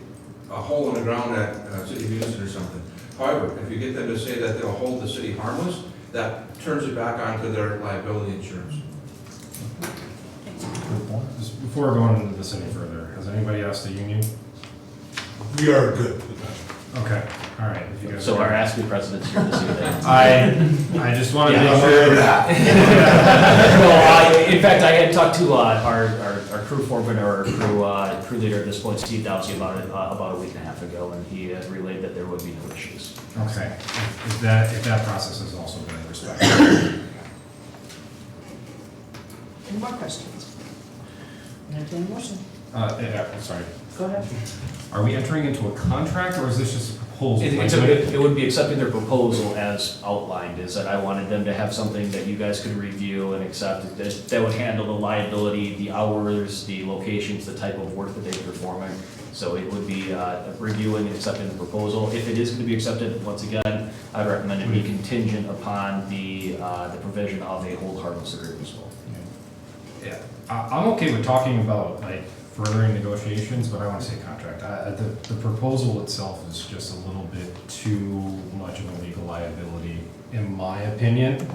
a hole in the ground at City of Houston or something. However, if you get them to say that they'll hold the city harmless, that turns it back onto their liability insurance. Just before going into this any further, has anybody asked the union? We are good. Okay, all right. If you guys So are- our ASME president's here this evening. I just wanted to Yeah. make sure. No, in fact, I had talked to our crew foreman or our crew leader at this point, Steve Dowsey, about a week and a half ago, and he has relayed that there would be no issues. Okay, if that process has also been respected. Any more questions? Entertain a motion. Sorry, Go ahead. are we entering into a contract or is this just a proposal? It would be accepting their proposal as outlined, is that I wanted them to have something that you guys could review and accept, that would handle the liability, the hours, the locations, the type of work that they're performing. So it would be reviewing and accepting the proposal. If it is going to be accepted, once again, I'd recommend it be contingent upon the provision of a hold harmless agreement as well. Yeah, I'm okay with talking about like furthering negotiations, but I want to say contract. The proposal itself is just a little bit too much of a legal liability, in my opinion.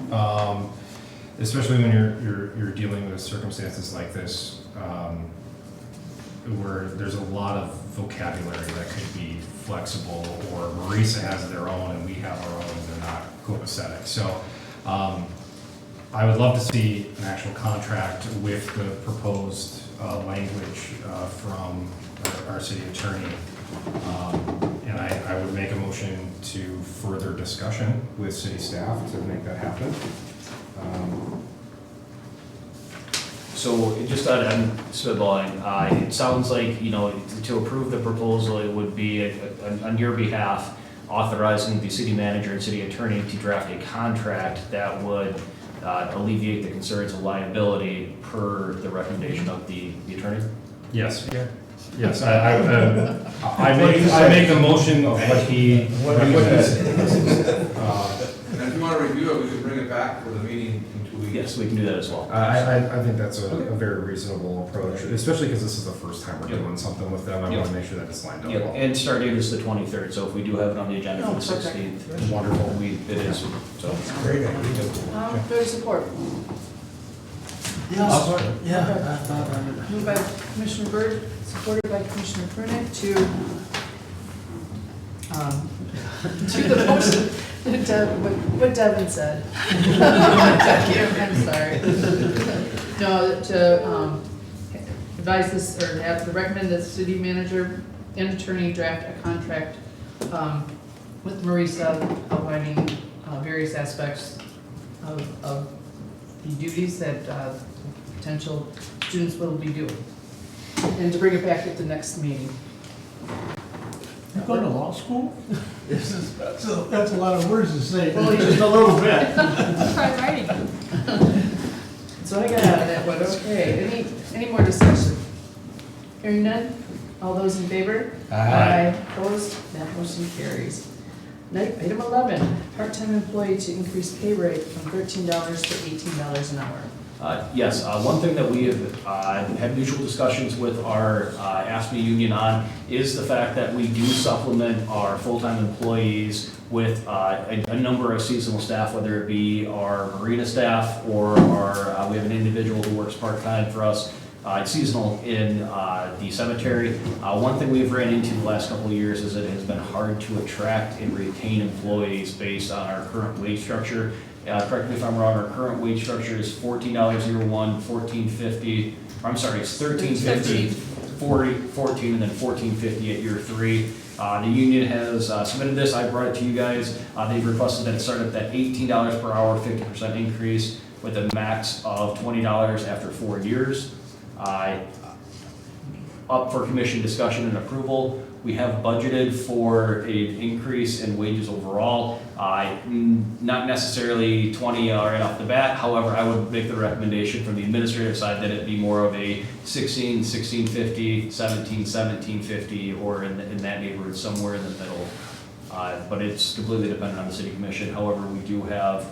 Especially when you're dealing with circumstances like this, where there's a lot of vocabulary that could be flexible, or Marisa has their own and we have our own, and they're not copacetic. So, I would love to see an actual contract with the proposed language from our city attorney. And I would make a motion to further discussion with city staff to make that happen. So just on spitballing, it sounds like, to approve the proposal, it would be on your behalf authorizing the city manager and city attorney to draft a contract that would alleviate the concerns of liability per the recommendation of the attorney? Yes. Yes, I make the motion of what he. And if you want to review it, we can bring it back for the meeting in 2 weeks. Yes, we can do that as well. I think that's a very reasonable approach, especially because this is the first time we're doing something with them. I want to make sure that it's lined up Yep, well. and start date is the 23rd, so if we do have it on the agenda for the Oh, perfect. 16th, wonderful, it is, so. Great idea. Do I support? Yeah. Moved by Commissioner Byrd, supported by Commissioner Prunick to the motion, what Devin said. I'm sorry. No, to advise this, or have to recommend that the city manager and attorney draft a contract with Marisa outlining various aspects of the duties that potential students will be doing. And to bring it back at the next meeting. You go to law school? That's a lot of words to say, Well, just a little bit. Try writing. So I got out of that one, okay. Any more discussion? Hearing none? All those in favor? Opposed? That motion carries. Item 11, part-time employee to increase pay rate from $13 to $18 an hour. Yes, one thing that we have had mutual discussions with our ASME union on is the fact that we do supplement our full-time employees with a number of seasonal staff, whether it be our marina staff or we have an individual who works part-time for us. It's seasonal in the cemetery. One thing we've ran into the last couple of years is that it has been hard to attract and retain employees based on our current wage structure. Correct me if I'm wrong, our current wage structure is $14 year one, $14.50, I'm sorry, it's $13.50, 14, and then $14.50 at year 3. The union has submitted this, I brought it to you guys. They've requested that it start at that $18 per hour, 50% increase with a max of $20 after 4 years. up for commission discussion and approval. We have budgeted for an increase in wages overall. Not necessarily 20 right off the bat, however, I would make the recommendation from the administrative side that it be more of a 16, 1650, 17, 1750, or in that neighborhood, somewhere in the middle. But it's completely dependent on the city commission. However, we do have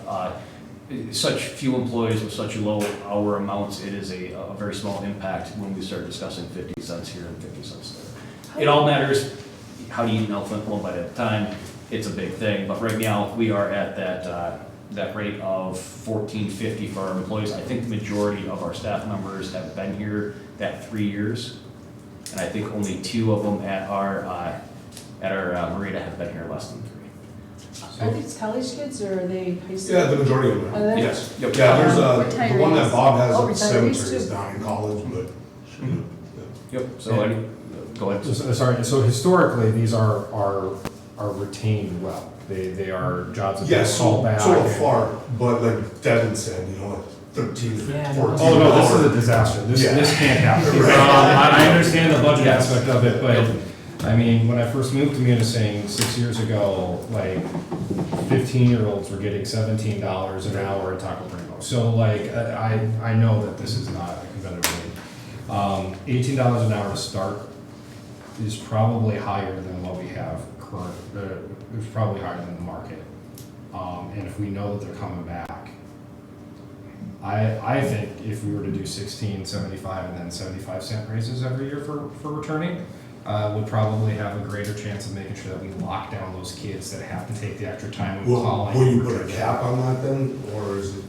such few employees with such low hour amounts, it is a very small impact when we start discussing 50 cents here and 50 cents there. It all matters, how do you eat an elephant one bite at a time? It's a big thing, but right now, we are at that rate of $14.50 for our employees. I think the majority of our staff members have been here that 3 years, and I think only 2 of them at our marina have been here less than 3. Are these college kids or are they high school? Yeah, the majority of them. Are they? Yes. Yep. Yeah, there's the one that Retirees. Bob has Oh, at the retirees cemetery is too. down in college, but. Yep, so go ahead. Sorry, so historically, these are retained well. They are jobs that they Yes, call so back. far, but like Devin said, 13, 14 Yeah, hours. Oh, no, this is a disaster. This can't happen. Right. I understand the budget Yes. aspect of it, but, I mean, when I first moved to Munising 6 years ago, like, 15-year-olds were getting $17 an hour at Taco Primo. So, like, I know that this is not a competitive rate. $18 an hour to start is probably higher than what we have current, it's probably higher than the market. And if we know that they're coming back, I think if we were to do $16.75 and then 75-cent raises every year for returning, would probably have a greater chance of making sure that we lock down those kids that have to take the extra time and calling. Will you put a cap on that then, or is it?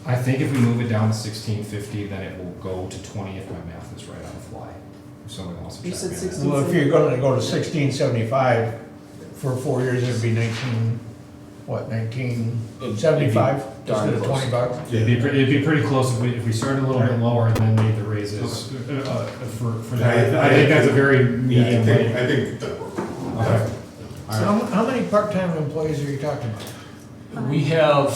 I think if we move it down to $16.50, then it will go to 20 if my math is right on the fly. If someone wants to You check said me on 16. Well, if you're gonna go to 1675 for 4 years, it'd be 1975, just Darn at close. $20. It'd be pretty close if we started a little bit lower and then made the raises for that. I think that's a very medium rate. I think that works. Okay. So how many part-time employees are you talking about? We have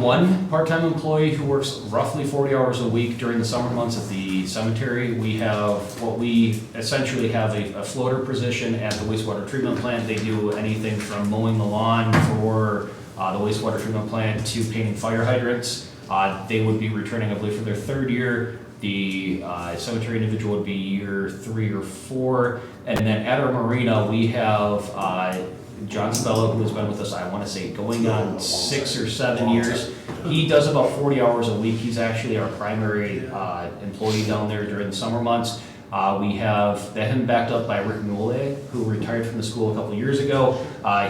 one part-time employee who works roughly 40 hours a week during the summer months at the cemetery. We have what we essentially have a floater position at the wastewater treatment plant. They do anything from mowing the lawn for the wastewater treatment plant to painting fire hydrants. They would be returning, I believe, for their 3rd year. The cemetery individual would be year 3 or 4. And then at our marina, we have John Sabella, who has been with us, I want to say, going on 6 or 7 years. He does about 40 hours a week. He's actually our primary employee down there during the summer months. We have him backed up by Rick Newell, who retired from the school a couple of years ago.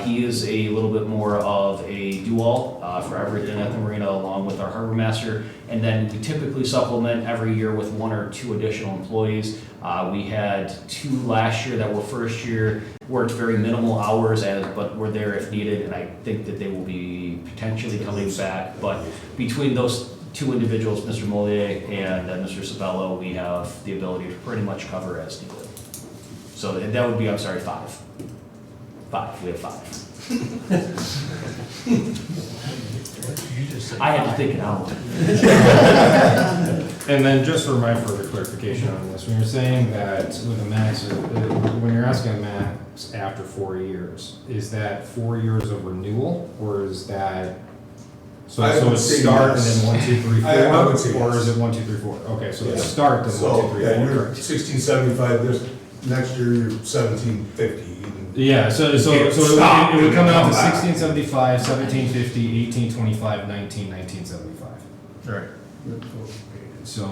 He is a little bit more of a do-all for everything at the marina, along with our harbor master. And then we typically supplement every year with 1 or 2 additional employees. We had 2 last year that were first year, worked very minimal hours, but were there if needed, and I think that they will be potentially coming back. But between those 2 individuals, Mr. Mollier and Mr. Sabello, we have the ability to pretty much cover as needed. So that would be, I'm sorry, 5. 5, we have 5. I had to think it out. And then just for my further clarification on this, when you're saying that with a max, when you're asking a max after 4 years, is that 4 years of renewal, or is that? So I would it's say start and yes. then 1, 2, 3, 4? I would say Or yes. is it 1, 2, 3, 4? Okay, so it's Yeah. start then 1, 2, So, 3, 4. yeah, you're 1675, next year you're 1750. Yeah, so it can't would stop it would come out to and come back. 1675, 1750, 1825, 1975. Right. So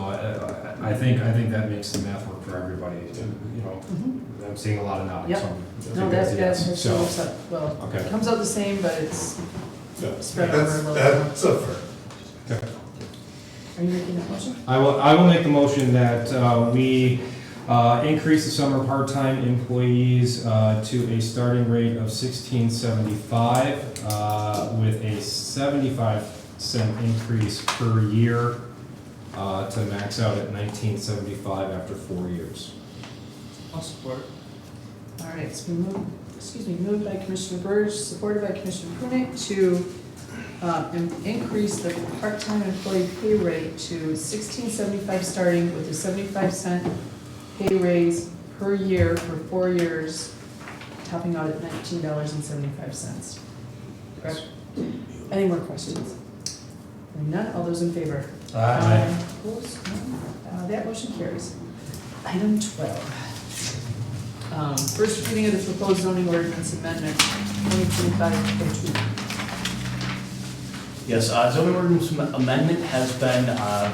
I think that makes the math work for everybody, I'm seeing a lot of nods. Yep. so I No, think that's, yes. that's, So, well, okay. it comes out the same, but it's Yeah, spread over a little. That's a fair. okay. Are you making that motion? I will make the motion that we increase the summer part-time employees to a starting rate of $16.75 with a 75-cent increase per year to max out at $19.75 after 4 years. I'll support. All right, it's been moved by Commissioner Burge, supported by Commissioner Prunick to increase the part-time employee pay rate to $16.75 starting with a 75-cent pay raise per year for 4 years, topping out at $19.75. Correct? Any more questions? Hearing none, all those in favor? Opposed? None. That motion carries. Item 12. First reading of the proposed zoning ordinance amendment 2025-02. Yes, zoning ordinance amendment has been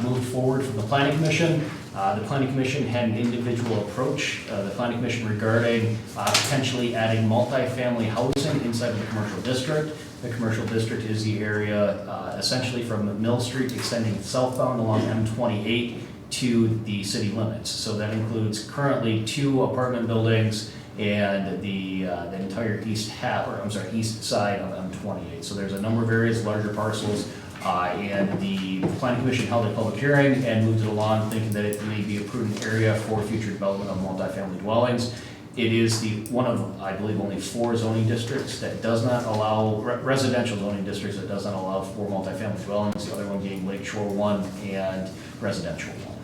moved forward from the planning commission. The planning commission had an individual approach, the planning commission regarding potentially adding multifamily housing inside of the commercial district. The commercial district is the area essentially from Mill Street extending southbound along M28 to the city limits. So that includes currently 2 apartment buildings and the entire east side of M28. So there's a number of areas, larger parcels, and the planning commission held a public hearing and moved it along, thinking that it may be a prudent area for future development of multifamily dwellings. It is one of, I believe, only 4 zoning districts that does not allow, residential zoning districts that does not allow for multifamily dwellings, the other one being Lake Shore 1 and residential 1.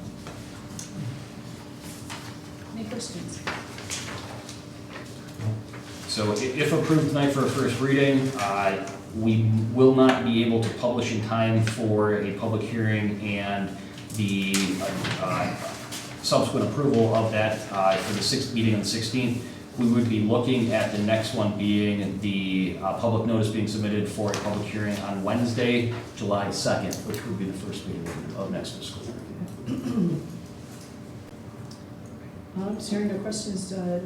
Any questions? So if approved tonight for a first reading, we will not be able to publish in time for a public hearing and the subsequent approval of that for the 6th meeting on the 16th. We would be looking at the next one being the public notice being submitted for a public hearing on Wednesday, July 2nd, which would be the first meeting of next fiscal year. Hearing no questions, do I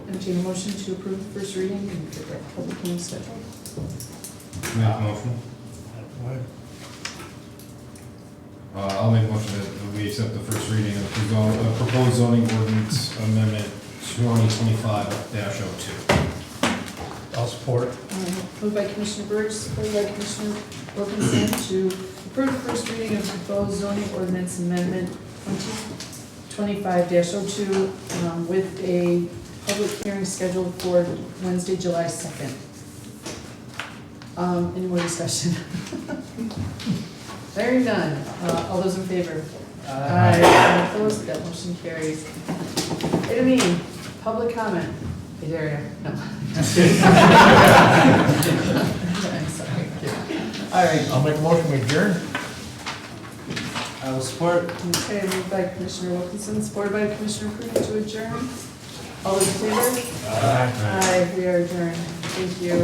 entertain a motion to approve the first reading and get that public hearing scheduled? Make a motion. I'll make a motion that we accept the first reading of the proposed zoning ordinance amendment 2025-02. I'll support. Moved by Commissioner Birch, supported by Commissioner Wilkinson to approve the first reading of the proposed zoning ordinance amendment 2025-02 with a public hearing scheduled for Wednesday, July 2nd. Any more discussion? Hearing none. All those in favor? Aye. Any opposed? That motion carries. Item E, public comment. Is there no? I'm sorry. All right. I'll make a motion to adjourn. I will support. Okay, moved by Commissioner Wilkinson, supported by Commissioner Crew to adjourn. All those in favor? Aye. We are adjourned. Thank you.